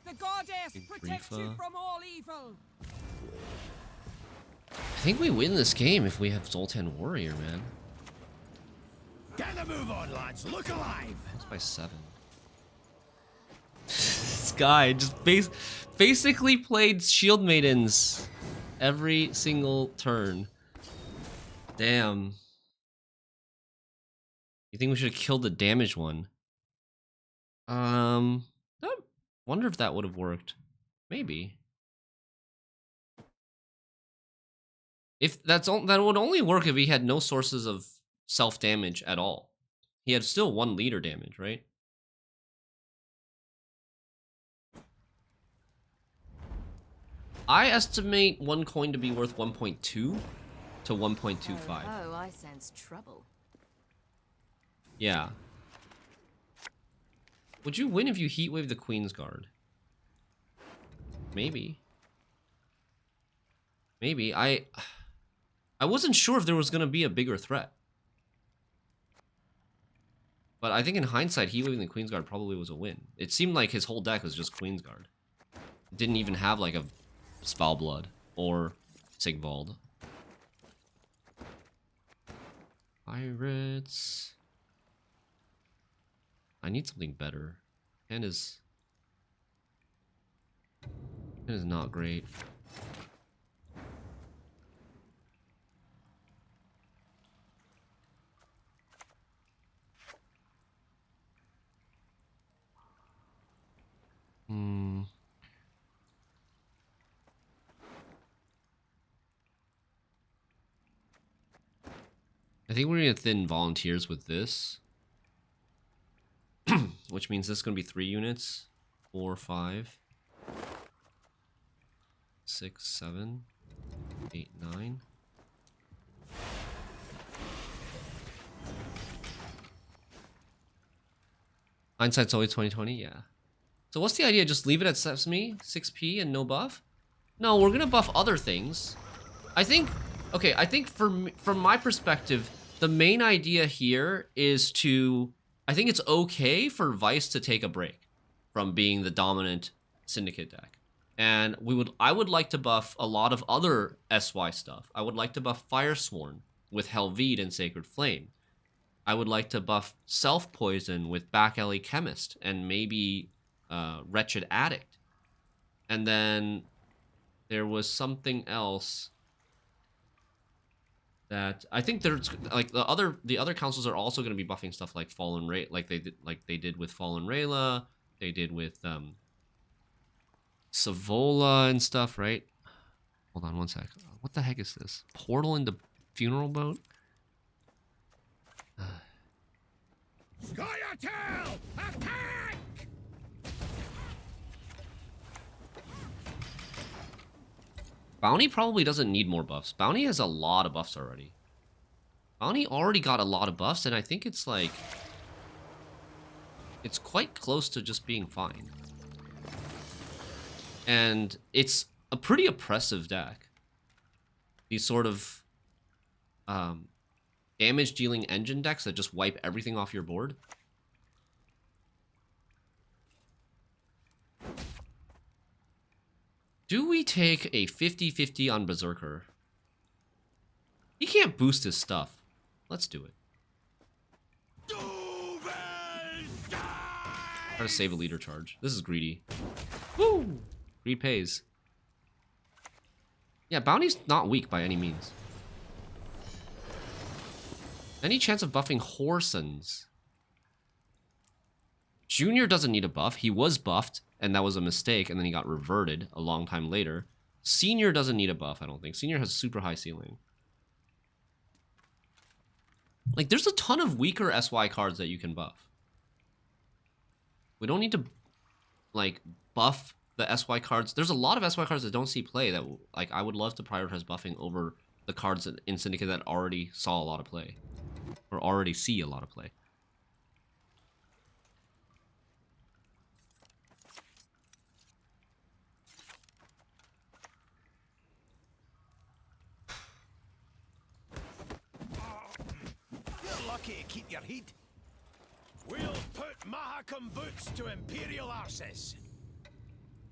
The goddess Big protects you Griefa. from all evil. I think we win this game if we have Zoltan Warrior, man. Get the move on, lads. Look alive. That's by 7. This guy just basically played Shieldmaidens every single turn. Damn. You think we should have killed the damage one? I wonder if that would have worked. Maybe. If that would only work if he had no sources of self-damage at all. He had still 1 leader damage, right? I estimate 1 coin to be worth 1.2 to 1.25. Oh, I sense trouble. Yeah. Would you win if you heatwave the Queen's Guard? Maybe. Maybe. I wasn't sure if there was going to be a bigger threat. But I think in hindsight, heatwaving the Queen's Guard probably was a win. It seemed like his whole deck was just Queen's Guard. It didn't even have like a Svalblood or Sigvald. Pirates. I need something better. Hand is not great. I think we're gonna thin volunteers with this. Which means this is gonna be 3 units. 4, 5, 6, 7, 8, 9. Hindsight's always 20/20, yeah. So what's the idea? Just leave it at Sesame, 6p and no buff? No, we're gonna buff other things. I think from my perspective, the main idea here is to, I think it's okay for Vice to take a break from being the dominant Syndicate deck. And I would like to buff a lot of other SY stuff. I would like to buff Firesworn with Helvete and Sacred Flame. I would like to buff Self-Poison with Back Alley Chemist and maybe Wretched Addict. And then there was something else that I think there's like the other councils are also going to be buffing stuff like Fallen Ray, like they did with Fallen Rayla, they did with Savola and stuff, right? Hold on one sec. What the heck is this? Portal into Funeral Boat? Scoia'tael! Attack! Bounty probably doesn't need more buffs. Bounty has a lot of buffs already. Bounty already got a lot of buffs, and I think it's like... it's quite close to just being fine. And it's a pretty oppressive deck. These sort of damage-dealing engine decks that just wipe everything off your board. Do we take a 50-50 on Berserker? He can't boost his stuff. Let's do it. Try to save a leader charge. This is greedy. Woo! Greed pays. Yeah, Bounty's not weak by any means. Any chance of buffing Horsons? Junior doesn't need a buff. He was buffed, and that was a mistake, and then he got reverted a long time later. Senior doesn't need a buff, I don't think. Senior has super high ceiling. Like, there's a ton of weaker SY cards that you can buff. We don't need to, like, buff the SY cards. There's a lot of SY cards that don't see play that, like, I would love to prioritize buffing over the cards in Syndicate that already saw a lot of play. Or already see a lot of play. You're lucky to keep your heat. We'll put Mahakam boots to Imperial arses.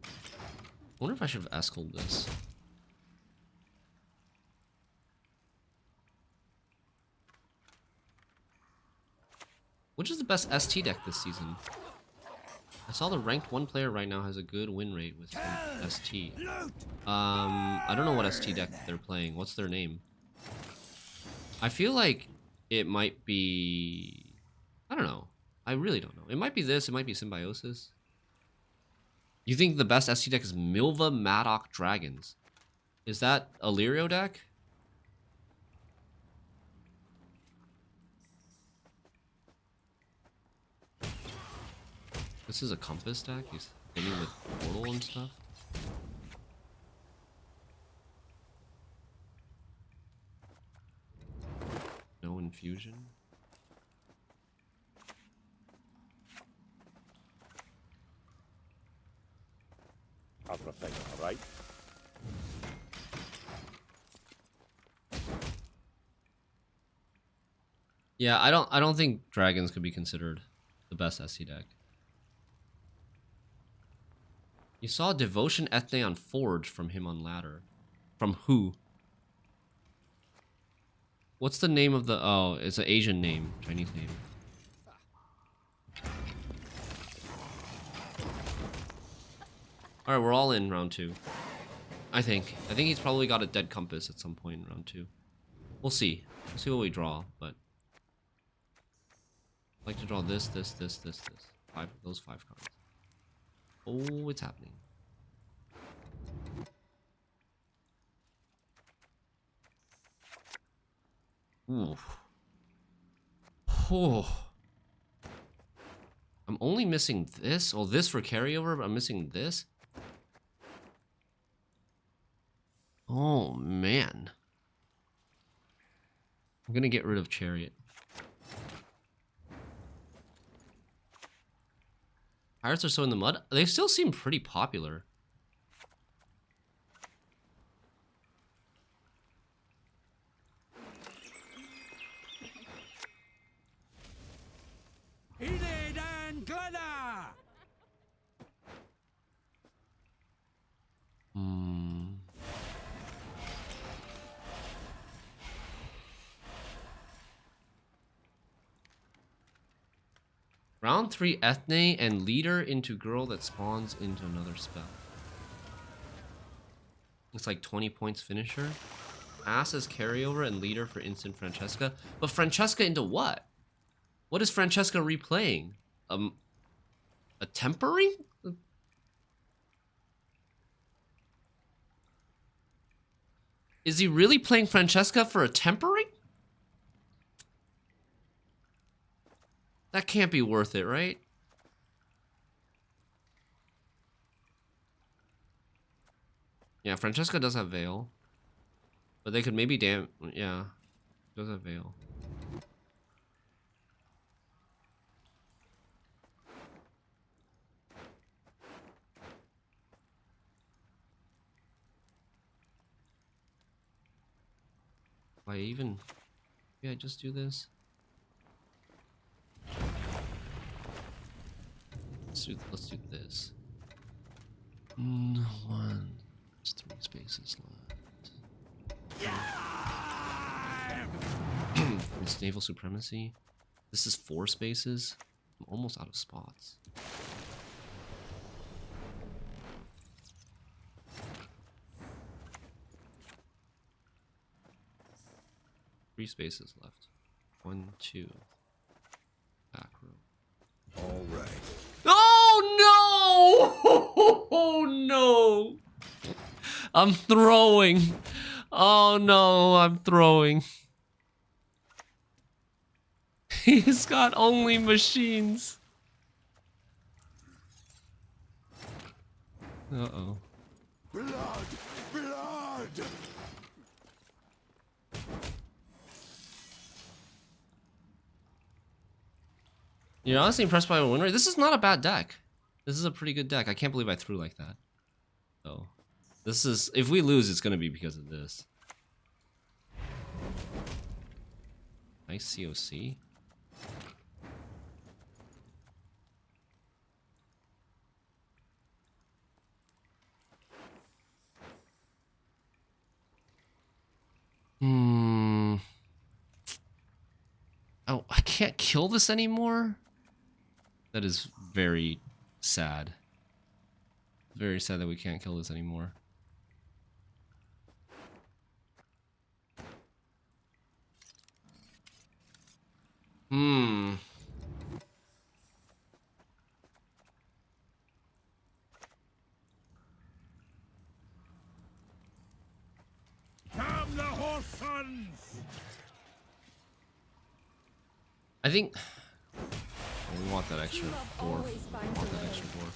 I wonder if I should have Escaled this. Which is the best ST deck this season? I saw the ranked 1 player right now has a good win rate with ST. I don't know what ST deck they're playing. What's their name? I feel like it might be... I don't know. I really don't know. It might be this. It might be Symbiosis. You think the best ST deck is Milva Maddock Dragons? Is that a Lirio deck? This is a Compass deck? He's hitting with Portal and stuff? No infusion? Everything all right? Yeah, I don't think Dragons could be considered the best SC deck. You saw Devotion Ethne on Forge from him on Ladder. From who? What's the name of the... oh, it's an Asian name. Chinese name. Alright, we're all in round 2. I think he's probably got a Dead Compass at some point in round 2. We'll see. We'll see what we draw, but... I'd like to draw this. Those 5 cards. Oh, it's happening. Ooh. Oh. I'm only missing this. Oh, this for carryover, but I'm missing this. Oh, man. I'm gonna get rid of Chariot. Pirates are so in the mud. They still seem pretty popular. Round 3 Ethne and leader into girl that spawns into another spell. It's like 20 points finisher. Ass as carryover and leader for instant Francesca. But Francesca into what? What is Francesca replaying? A tempering? Is he really playing Francesca for a tempering? That can't be worth it, right? Yeah, Francesca does have Veil. But they could maybe yeah. Does have Veil. Why even? Yeah, just do this. Let's do this. No one. There's 3 spaces left. It's naval supremacy. This is 4 spaces. I'm almost out of spots. Three spaces left. 1, 2. Back row. All right. Oh no! Oh no! I'm throwing. Oh no, I'm throwing. He's got only machines. Uh-oh. Blood! Blood! You're honestly impressed by my win rate? This is not a bad deck. This is a pretty good deck. I can't believe I threw like that. So, this is... If we lose, it's going to be because of this. Nice COC. Oh, I can't kill this anymore? That is very sad. Very sad that we can't kill this anymore. Damn the horse sons! I think... we want that extra dwarf. We want that extra dwarf.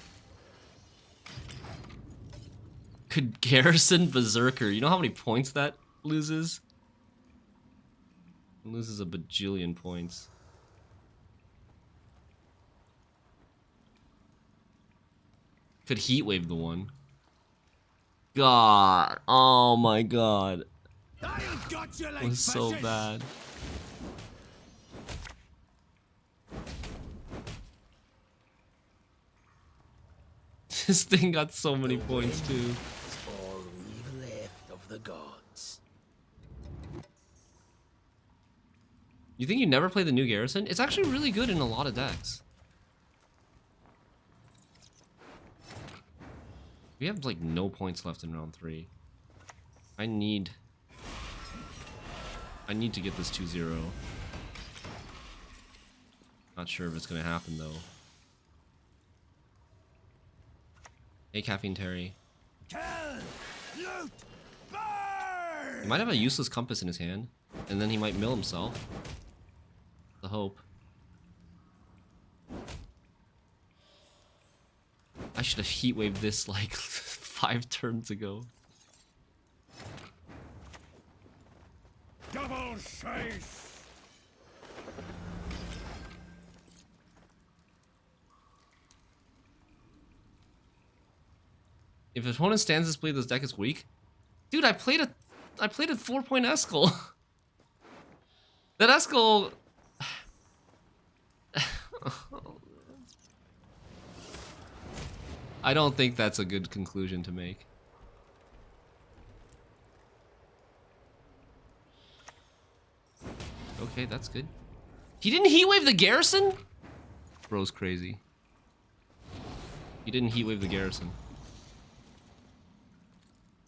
Could Garrison Berserker. You know how many points that loses? It loses a bajillion points. Could Heatwave the one. God. Oh my god. I've got you like It was so fishes. bad. This thing got so many points too. All we've left of the gods. You think you never play the new Garrison? It's actually really good in a lot of decks. We have like no points left in round 3. I need to get this 2-0. Not sure if it's gonna happen though. Hey, Caffeine Terry. Kill! Loot! Burn! He might have a useless compass in his hand, and then he might mill himself. The hope. I should have heatwaved this like 5 turns ago. Double chase! If his opponent stands this blade, this deck is weak. Dude, I played a 4-point Eskel. That Eskel. I don't think that's a good conclusion to make. Okay, that's good. He didn't heatwave the Garrison? Bro's crazy. He didn't heatwave the garrison.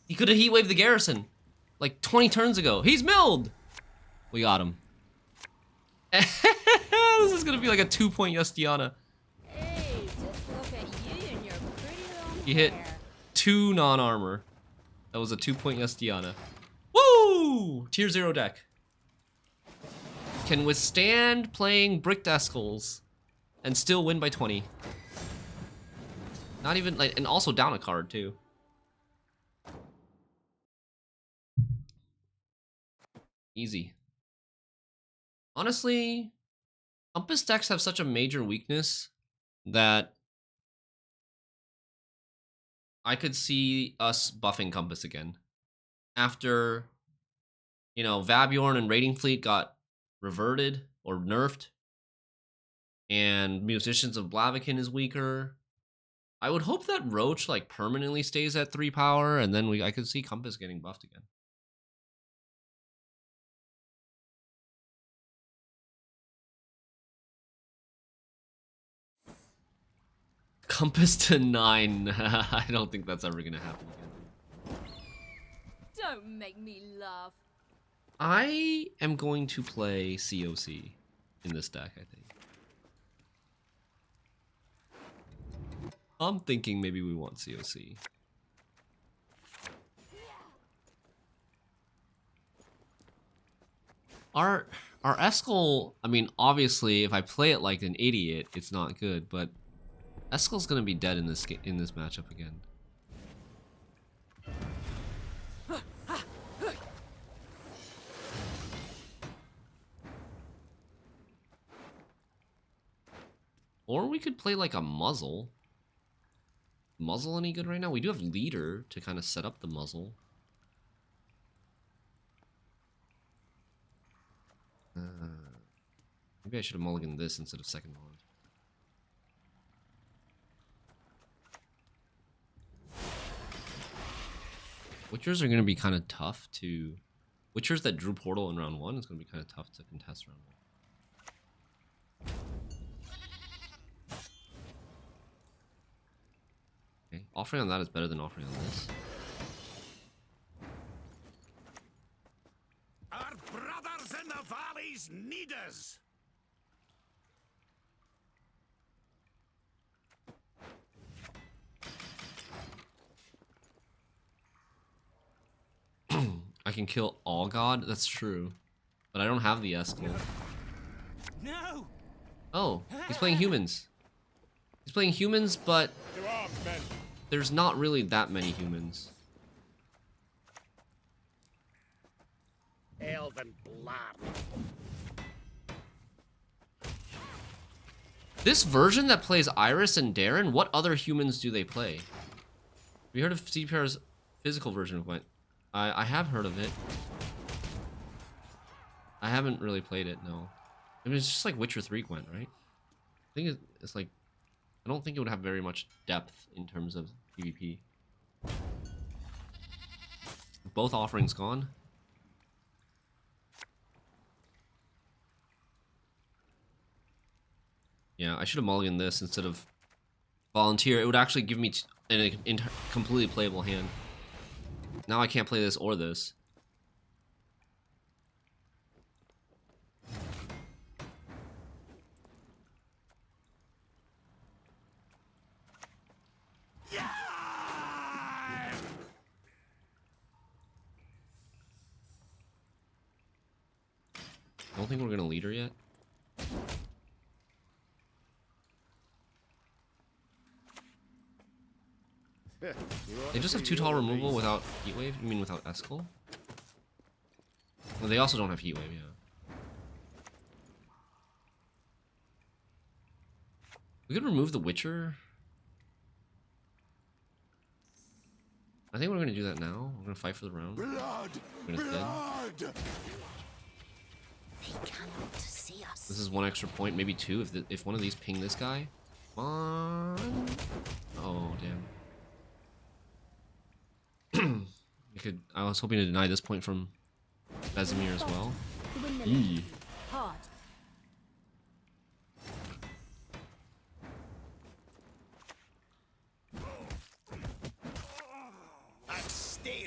He could have heatwaved the garrison like 20 turns ago. He's milled! We got him. This is gonna be like a 2-point Yustiana. Hey, just look at you and your pretty long He hit hair. 2 non-armor. That was a 2-point Yustiana. Woo! Tier 0 deck. Can withstand playing Bricked Escals and still win by 20. Not even like, and also down a card too. Easy. Honestly, Compass decks have such a major weakness that I could see us buffing Compass again. After, you know, Vabiorn and Raiding Fleet got reverted or nerfed, and Musicians of Blaviken is weaker. I would hope that Roach like permanently stays at 3 power, and then I could see Compass getting buffed again. Compass to 9. I don't think that's ever gonna happen again. Don't make me laugh. I am going to play COC in this deck, I think. I'm thinking maybe we want COC. Our Eskel, I mean, obviously, if I play it like an idiot, it's not good, but Eskel's gonna be dead in this matchup again. Or we could play like a muzzle. Muzzle any good right now? We do have leader to kind of set up the muzzle. Maybe I should have mulliganed this instead of second wand. Witchers are going to be kind of tough to... Witchers that drew Portal in round 1 is going to be kind of tough to contest round 1. Okay, offering on that is better than offering on this. Our brothers in the valleys need us. I can kill all god? That's true. But I don't have the Eskel. No! Oh, he's playing humans. He's playing humans, but there's not really that many humans. Elven blood. This version that plays Iris and Darren, what other humans do they play? Have you heard of CPR's physical version of Gwent? I have heard of it. I haven't really played it, no. I mean, it's just like Witcher 3 Gwent, right? I think it's like... I don't think it would have very much depth in terms of PvP. Both offerings gone. Yeah, I should have mulliganed this instead of volunteer. It would actually give me a completely playable hand. Now I can't play this or this. I don't think we're gonna lead her yet. They just have 2 tall removal without Heatwave? You mean without Eskel? Well, they also don't have Heatwave, yeah. We could remove the Witcher. I think we're gonna do that now. We're gonna fight for the round. Blood! We're gonna Blood! He cannot see us. This is 1 extra point, maybe 2 if one of these ping this guy. Come on. Oh, damn. I was hoping to deny this point from Vesemir as well. Win the Eee. hard.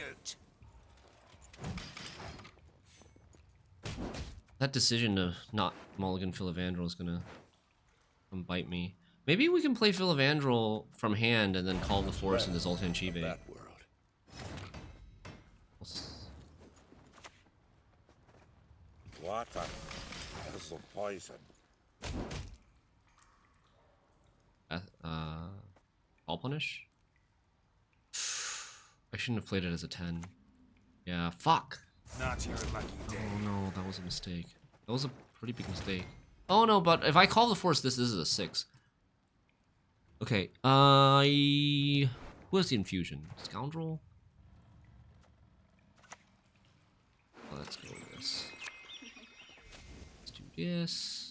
out. That decision to not mulligan Philavandrel is gonna come bite me. Maybe we can play Philavandrel from hand and then call the forest into Zoltan Chive. That world. What a missile poison. All punish? I shouldn't have played it as a 10. Yeah, fuck. Not your lucky day. Oh no, that was a mistake. That was a pretty big mistake. Oh no, but if I call the force, this is a 6. Okay, who has the infusion? Scoundrel? Let's go with this. Let's do this.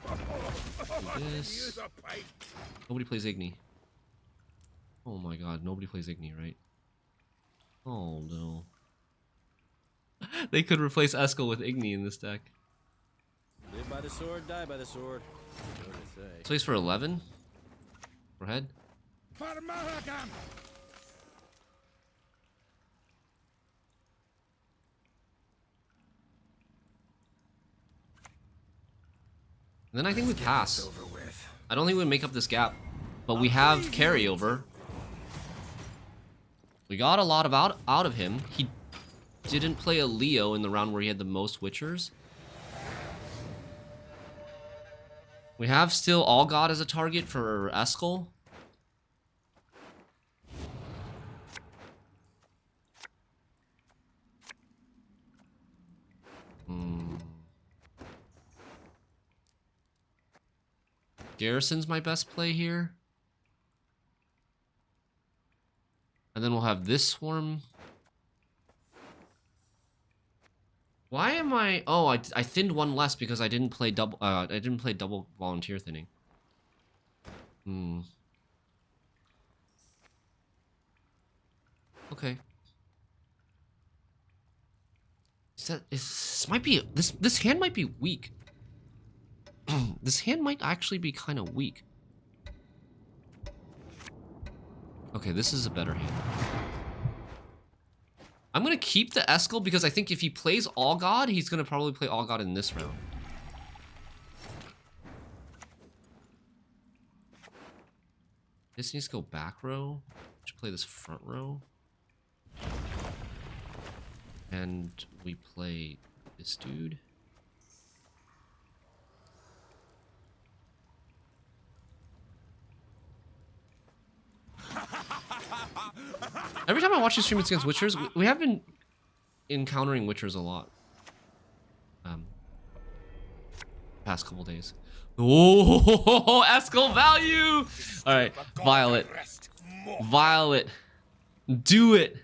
Do this. Nobody plays Igni. Oh my god, nobody plays Igni, right? Oh no. They could replace Eskel with Igni in this deck. Live by the sword, die by the sword. What do they say? Plays for 11? For head? For Mahakam! And then I think we pass. I don't think we make up this gap, but we have carryover. We got a lot out of him. He didn't play a Leo in the round where he had the most Witchers. We have still All God as a target for Eskel. Garrison's my best play here. And then we'll have this swarm. Why am I... Oh, I thinned one less because I didn't play double... I didn't play double volunteer thinning. Okay. This might be... This hand might be weak. This hand might actually be kind of weak. Okay, this is a better hand. I'm gonna keep the Eskel because I think if he plays All God, he's gonna probably play All God in this round. This needs to go back row. Should play this front row. And we play this dude. Every time I watch these streams against Witchers, we have been encountering Witchers a lot. Past couple days. Oh, Eskel value! Alright, Violet. Violet. Do it!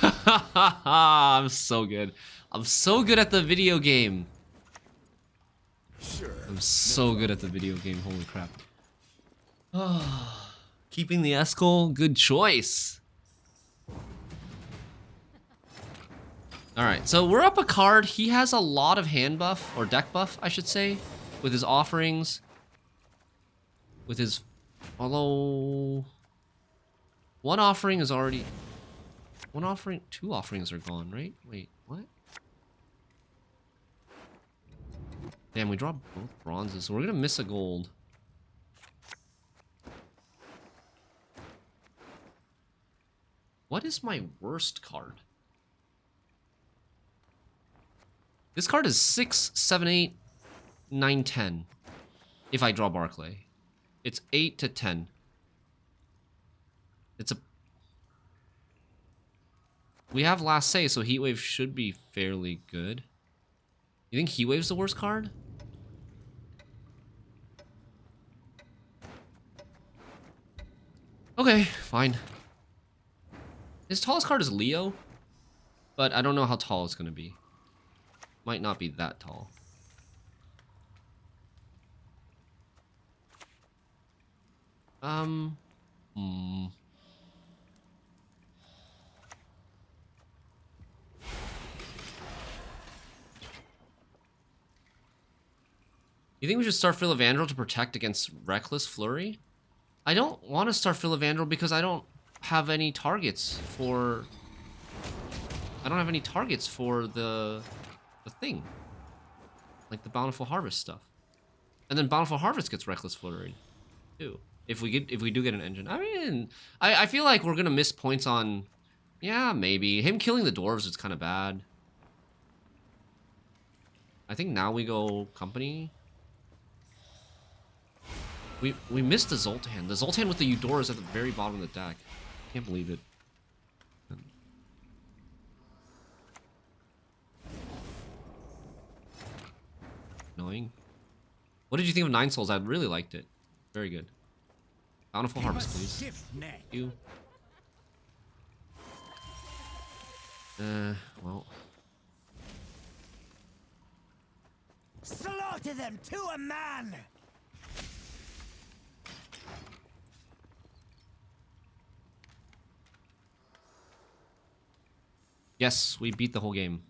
I'm so good. I'm so good at the video game. I'm so good at the video game, holy crap. Keeping the Eskel, good choice. Alright, so we're up a card. He has a lot of hand buff, or deck buff, I should say, with his offerings. With his... Although... One offering is already... One offering... Two offerings are gone, right? Wait, what? Damn, we draw both bronzes, so we're gonna miss a gold. What is my worst card? This card is 6, 7, 8, 9, 10. If I draw Barclay. It's 8 to 10. It's a... We have Last Say, so Heatwave should be fairly good. You think Heatwave's the worst card? Okay, fine. His tallest card is Leo, but I don't know how tall it's going to be. Might not be that tall. You think we should start Philavandrel to protect against Reckless Flurry? I don't want to start Philavandrel because I don't... have any targets for... I don't have any targets for the thing. Like the Bountiful Harvest stuff. And then Bountiful Harvest gets Reckless Flurry too. If we do get an engine. I mean, I feel like we're gonna miss points on... Yeah, maybe. Him killing the dwarves is kind of bad. I think now we go company. We missed the Zoltan. The Zoltan with the Eudora is at the very bottom of the deck. Can't believe it. Annoying. What did you think of Nine Souls? I really liked it. Very good. Bountiful Harvest, please. Thank you. Well. Slaughter them to a man! Yes, we beat the whole game.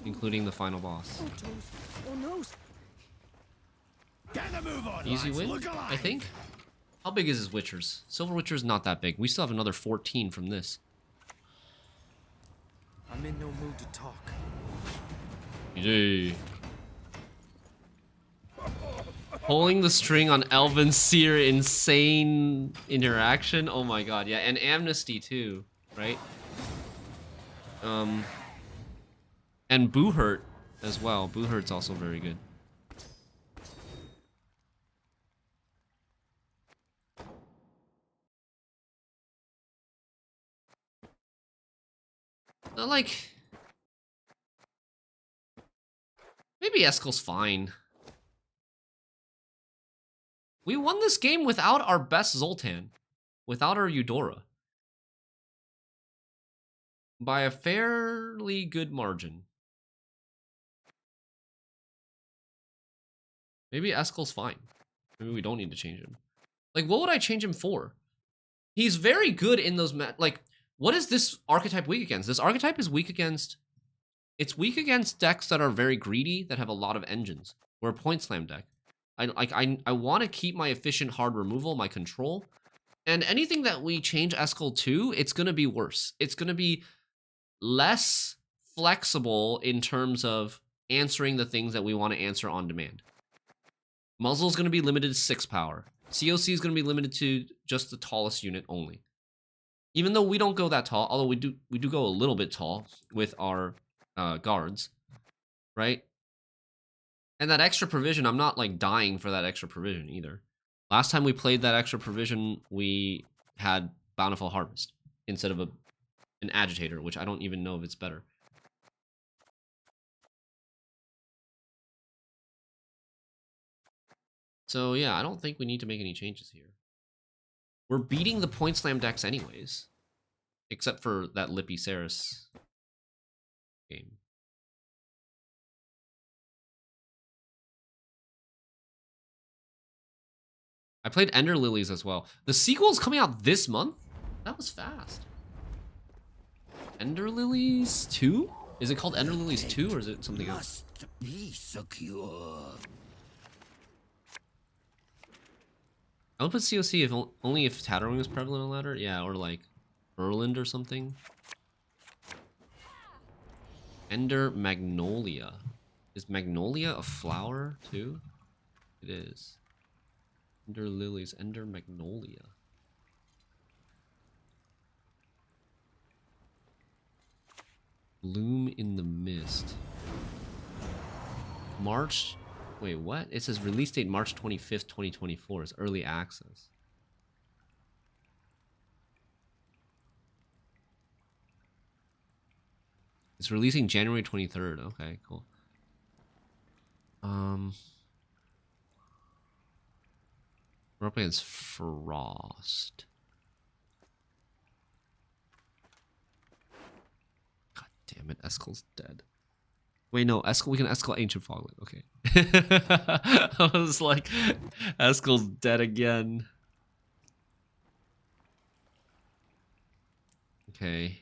Including the final boss. Oh no! Get a move on, Easy lads. win, Look alive. I think. How big is his Witchers? Silver Witcher's not that big. We still have another 14 from this. I'm in no mood to talk. GG. Pulling the string on Elven Seer, insane interaction. Oh my god, yeah, and Amnesty too, right? And Boohurt as well. Boohurt's also very good. Like, maybe Eskel's fine. We won this game without our best Zoltan, without our Eudora, by a fairly good margin. Maybe Eskel's fine. Maybe we don't need to change him. Like, what would I change him for? He's very good in those like, what is this archetype weak against? This archetype is weak against... It's weak against decks that are very greedy, that have a lot of engines. We're a point slam deck. I want to keep my efficient hard removal, my control. And anything that we change Eskel to, it's going to be worse. It's going to be less flexible in terms of answering the things that we want to answer on demand. Muzzle is going to be limited to 6 power. COC is going to be limited to just the tallest unit only. Even though we don't go that tall, although we do go a little bit tall with our guards, right? And that extra provision, I'm not like dying for that extra provision either. Last time we played that extra provision, we had Bountiful Harvest instead of an Agitator, which I don't even know if it's better. So yeah, I don't think we need to make any changes here. We're beating the point slam decks anyways. Except for that Lippy Saris game. I played Ender Lilies as well. The sequel is coming out this month? That was fast. Ender Lilies 2? Is it called Ender Lilies 2 or is it something else? Must be secure. I would put COC if only if Tatterwing is prevalent on ladder. Yeah, or like Erland or something. Ender Magnolia. Is Magnolia a flower too? It is. Ender Lilies, Ender Magnolia. Bloom in the Mist. March... Wait, what? It says release date March 25th, 2024. It's early access. It's releasing January 23rd. Okay, cool. We're up against Frost. God damn it, Eskel's dead. Wait, no, Eskel, we can Eskel Ancient Foglet. Okay. I was like, Eskel's dead again. Okay.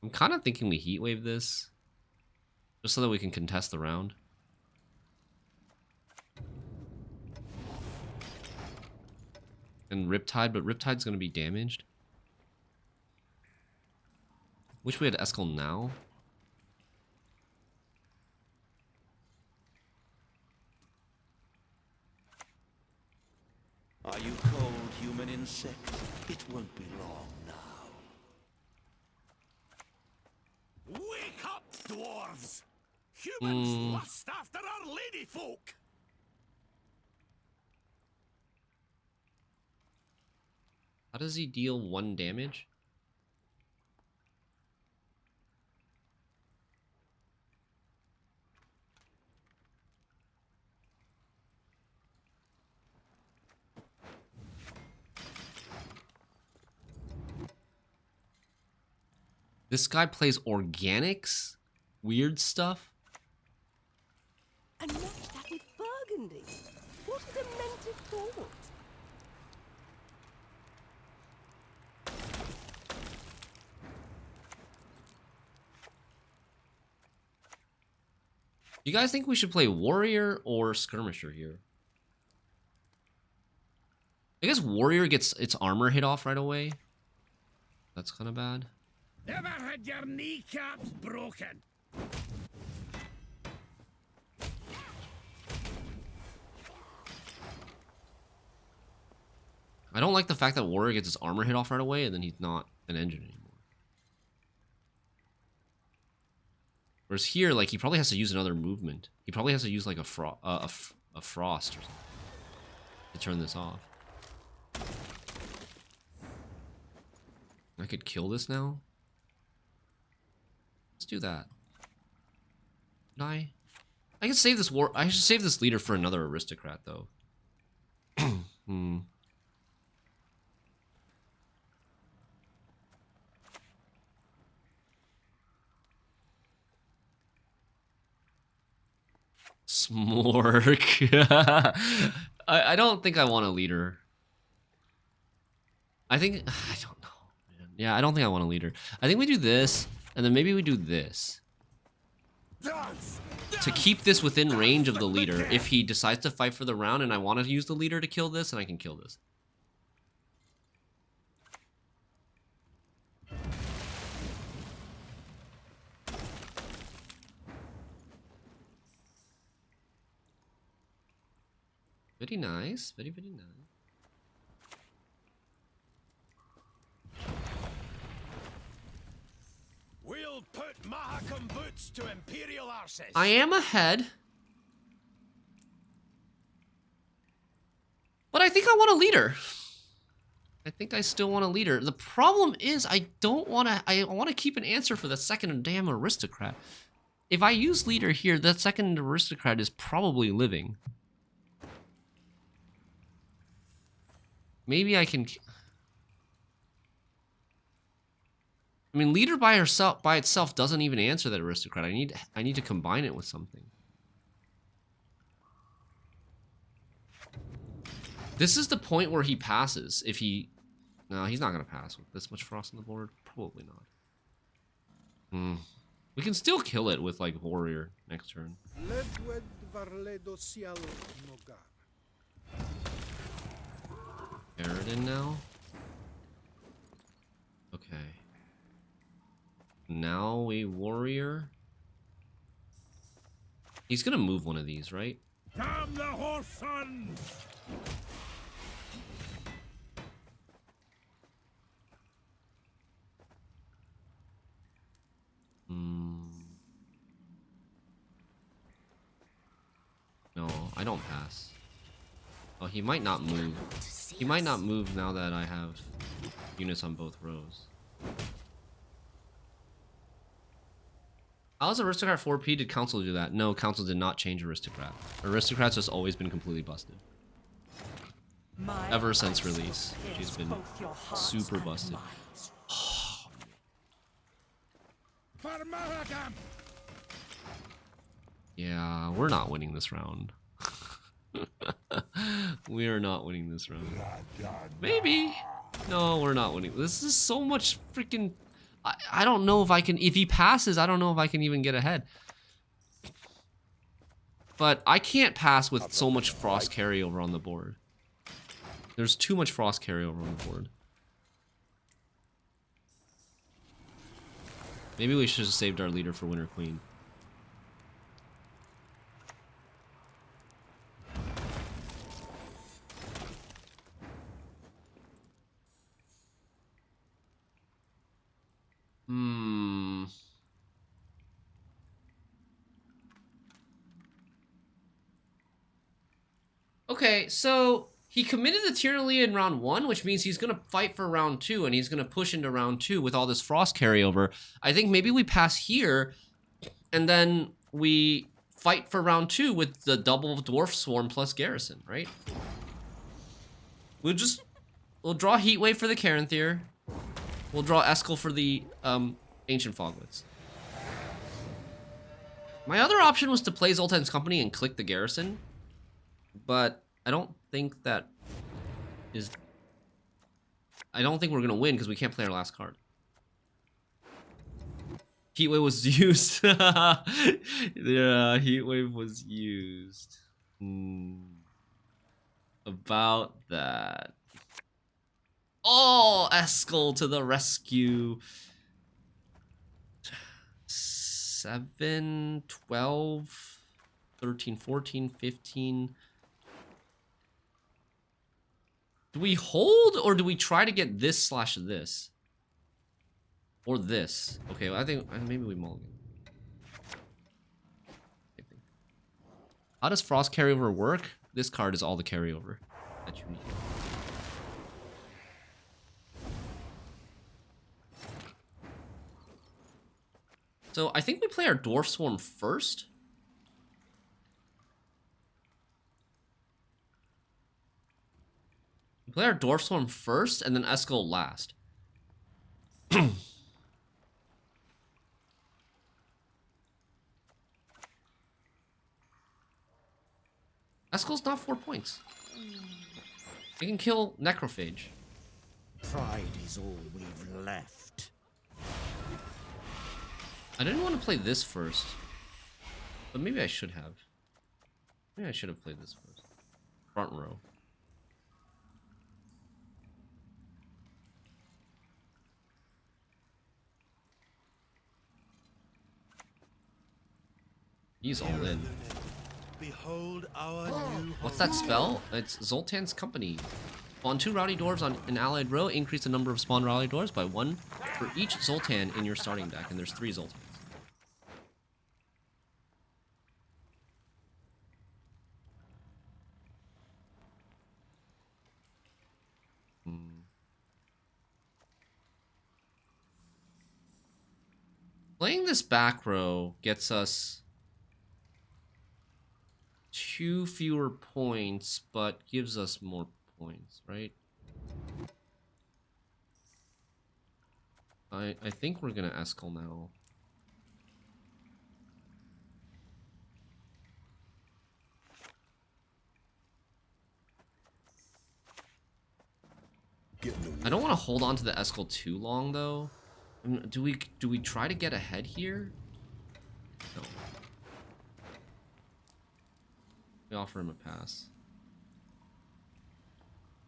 I'm kind of thinking we Heatwave this. Just so that we can contest the round. And Riptide, but Riptide's gonna be damaged. Wish we had Eskel now. Are you cold, human insect? It won't be long now. Wake up, dwarves! Humans lust after our lady folk! How does he deal 1 damage? This guy plays organics? Weird stuff? And match that with burgundy. What a demented thought. You guys think we should play warrior or skirmisher here? I guess warrior gets its armor hit off right away. That's kind of bad. Ever had your kneecaps broken? I don't like the fact that warrior gets his armor hit off right away and then he's not an engine anymore. Whereas here, like, he probably has to use another movement. He probably has to use like a frost or something to turn this off. I could kill this now. Let's do that. Can I can save this war. I should save this leader for another aristocrat, though. Smork. I don't think I want a leader. I don't know, man. Yeah, I don't think I want a leader. I think we do this, and then maybe we do this. To keep this within range of the leader, if he decides to fight for the round and I want to use the leader to kill this, and I can kill this. Very nice, very, very nice. We'll put Mahakam boots to Imperial arses. I am ahead. But I think I want a leader. I think I still want a leader. The problem is I don't want to... I want to keep an answer for the second damn aristocrat. If I use leader here, that second aristocrat is probably living. Maybe I can... I mean, leader by itself doesn't even answer that aristocrat. I need to combine it with something. This is the point where he passes. If he... No, he's not going to pass with this much frost on the board. Probably not. We can still kill it with, like, warrior next turn. Aridin now? Okay. Now a warrior. He's gonna move one of these, right? Damn the horse son! No, I don't pass. Oh, he might not move. He might not move now that I have units on both rows. How is Aristocrat 4P? Did Council do that? No, Council did not change Aristocrat. Aristocrat's just always been completely busted. Ever since release, she's been super busted. Yeah, we're not winning this round. We are not winning this round. Maybe. No, we're not winning. This is so much freaking... I don't know if I can... If he passes, I don't know if I can even get ahead. But I can't pass with so much frost carryover on the board. There's too much frost carryover on the board. Maybe we should have saved our leader for Winter Queen. Okay, so he committed the Tyranny in round 1, which means he's going to fight for round 2, and he's going to push into round 2 with all this frost carryover. I think maybe we pass here, and then we fight for round 2 with the double Dwarf Swarm plus Garrison, right? We'll draw Heatwave for the Caranthir. We'll draw Eskel for the Ancient Foglets. My other option was to play Zoltan's Company and click the Garrison, but I don't think that is... I don't think we're going to win because we can't play our last card. Heatwave was used. Yeah, Heatwave was used. About that. Oh, Eskel to the rescue. 7, 12, 13, 14, 15... Do we hold, or do we try to get this / this? Or this? Okay, well, I think maybe we mulligan. How does Frost Carryover work? This card is all the carryover that you need. So I think we play our Dwarf Swarm first. Play our Dwarf Swarm first, and then Eskel last. Eskel's not 4 points. He can kill Necrophage. Pride is all we've left. I didn't want to play this first. But maybe I should have. Maybe I should have played this first. Front row. He's all in. Behold our new What's that spell? It's Zoltan's Company. Spawn 2 Rowdy Dwarves on an allied row. Increase the number of spawned Rowdy Dwarves by 1 for each Zoltan in your starting deck. And there's 3 Zoltans. Playing this back row gets us 2 fewer points, but gives us more points, right? I think we're gonna Eskel now. I don't want to hold on to the Eskel too long, though. I mean, do we try to get ahead here? No. We offer him a pass.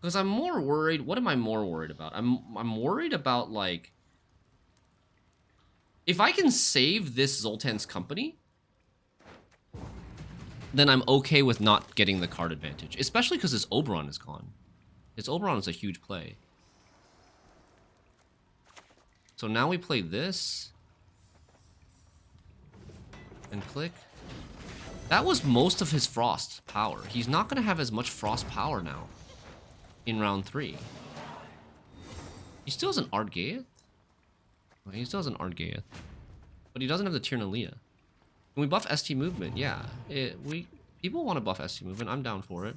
Because I'm more worried. What am I more worried about? I'm worried about, like, if I can save this Zoltan's Company, then I'm okay with not getting the card advantage. Especially because his Oberon is gone. His Oberon is a huge play. So now we play this. And click. That was most of his Frost power. He's not going to have as much Frost power now. In round 3. He still has an Ardgaeth. He still has an Ardgaeth. But he doesn't have the Tyrnalia. Can we buff ST movement? Yeah. People want to buff ST movement. I'm down for it.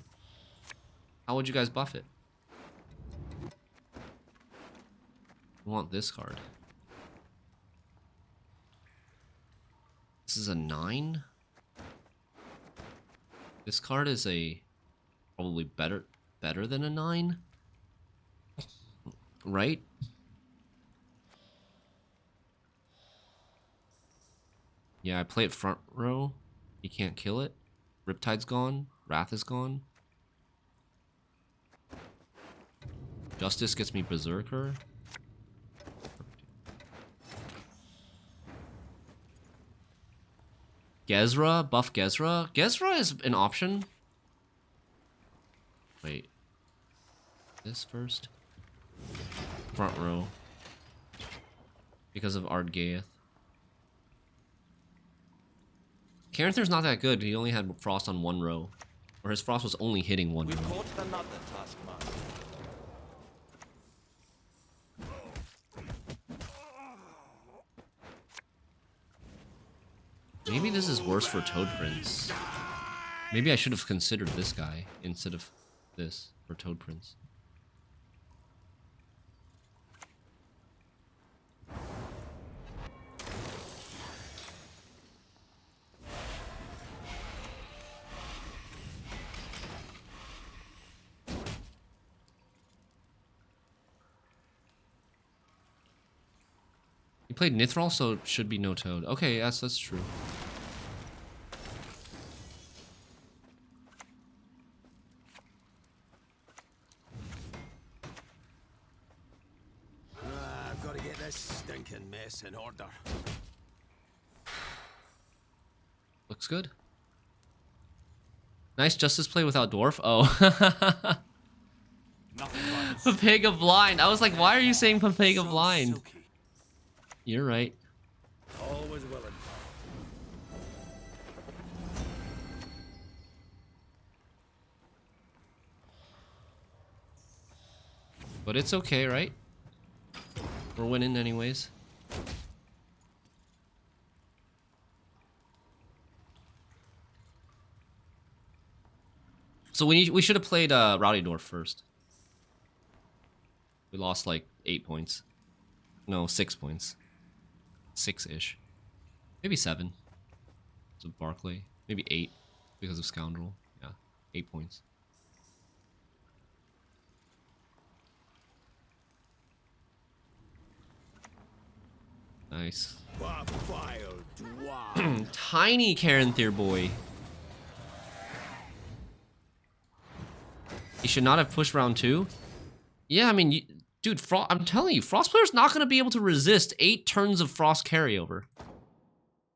How would you guys buff it? I want this card. This is a 9. This card is probably better than a 9. Right? Yeah, I play it front row. He can't kill it. Riptide's gone. Wrath is gone. Justice gets me Berserker. Gezra, buff Gezra. Gezra is an option. Wait. This first? Front row. Because of Ardgaeth. Caranther's not that good. He only had frost on one row. Or his frost was only hitting one row. Report another taskmaster. Maybe this is worse for Toad Prince. Maybe I should have considered this guy instead of this for Toad Prince. He played Nithrall, so it should be no Toad. Okay, yes, that's true. I've got to get this stinking mess in order. Looks good. Nice Justice play without Dwarf. Oh. Papega Blind. I was like, why are you saying Papega Blind? Silky. You're right. Always willing. But it's okay, right? We're winning anyways. So we should have played Rowdy Dwarf first. We lost like 8 points. No, 6 points. 6-ish. Maybe 7. So Barclay. Maybe 8 because of Scoundrel. Yeah, 8 points. Nice. Tiny Caranther boy. He should not have pushed round 2. Yeah, I mean, dude, I'm telling you, Frost player's not going to be able to resist 8 turns of Frost carryover.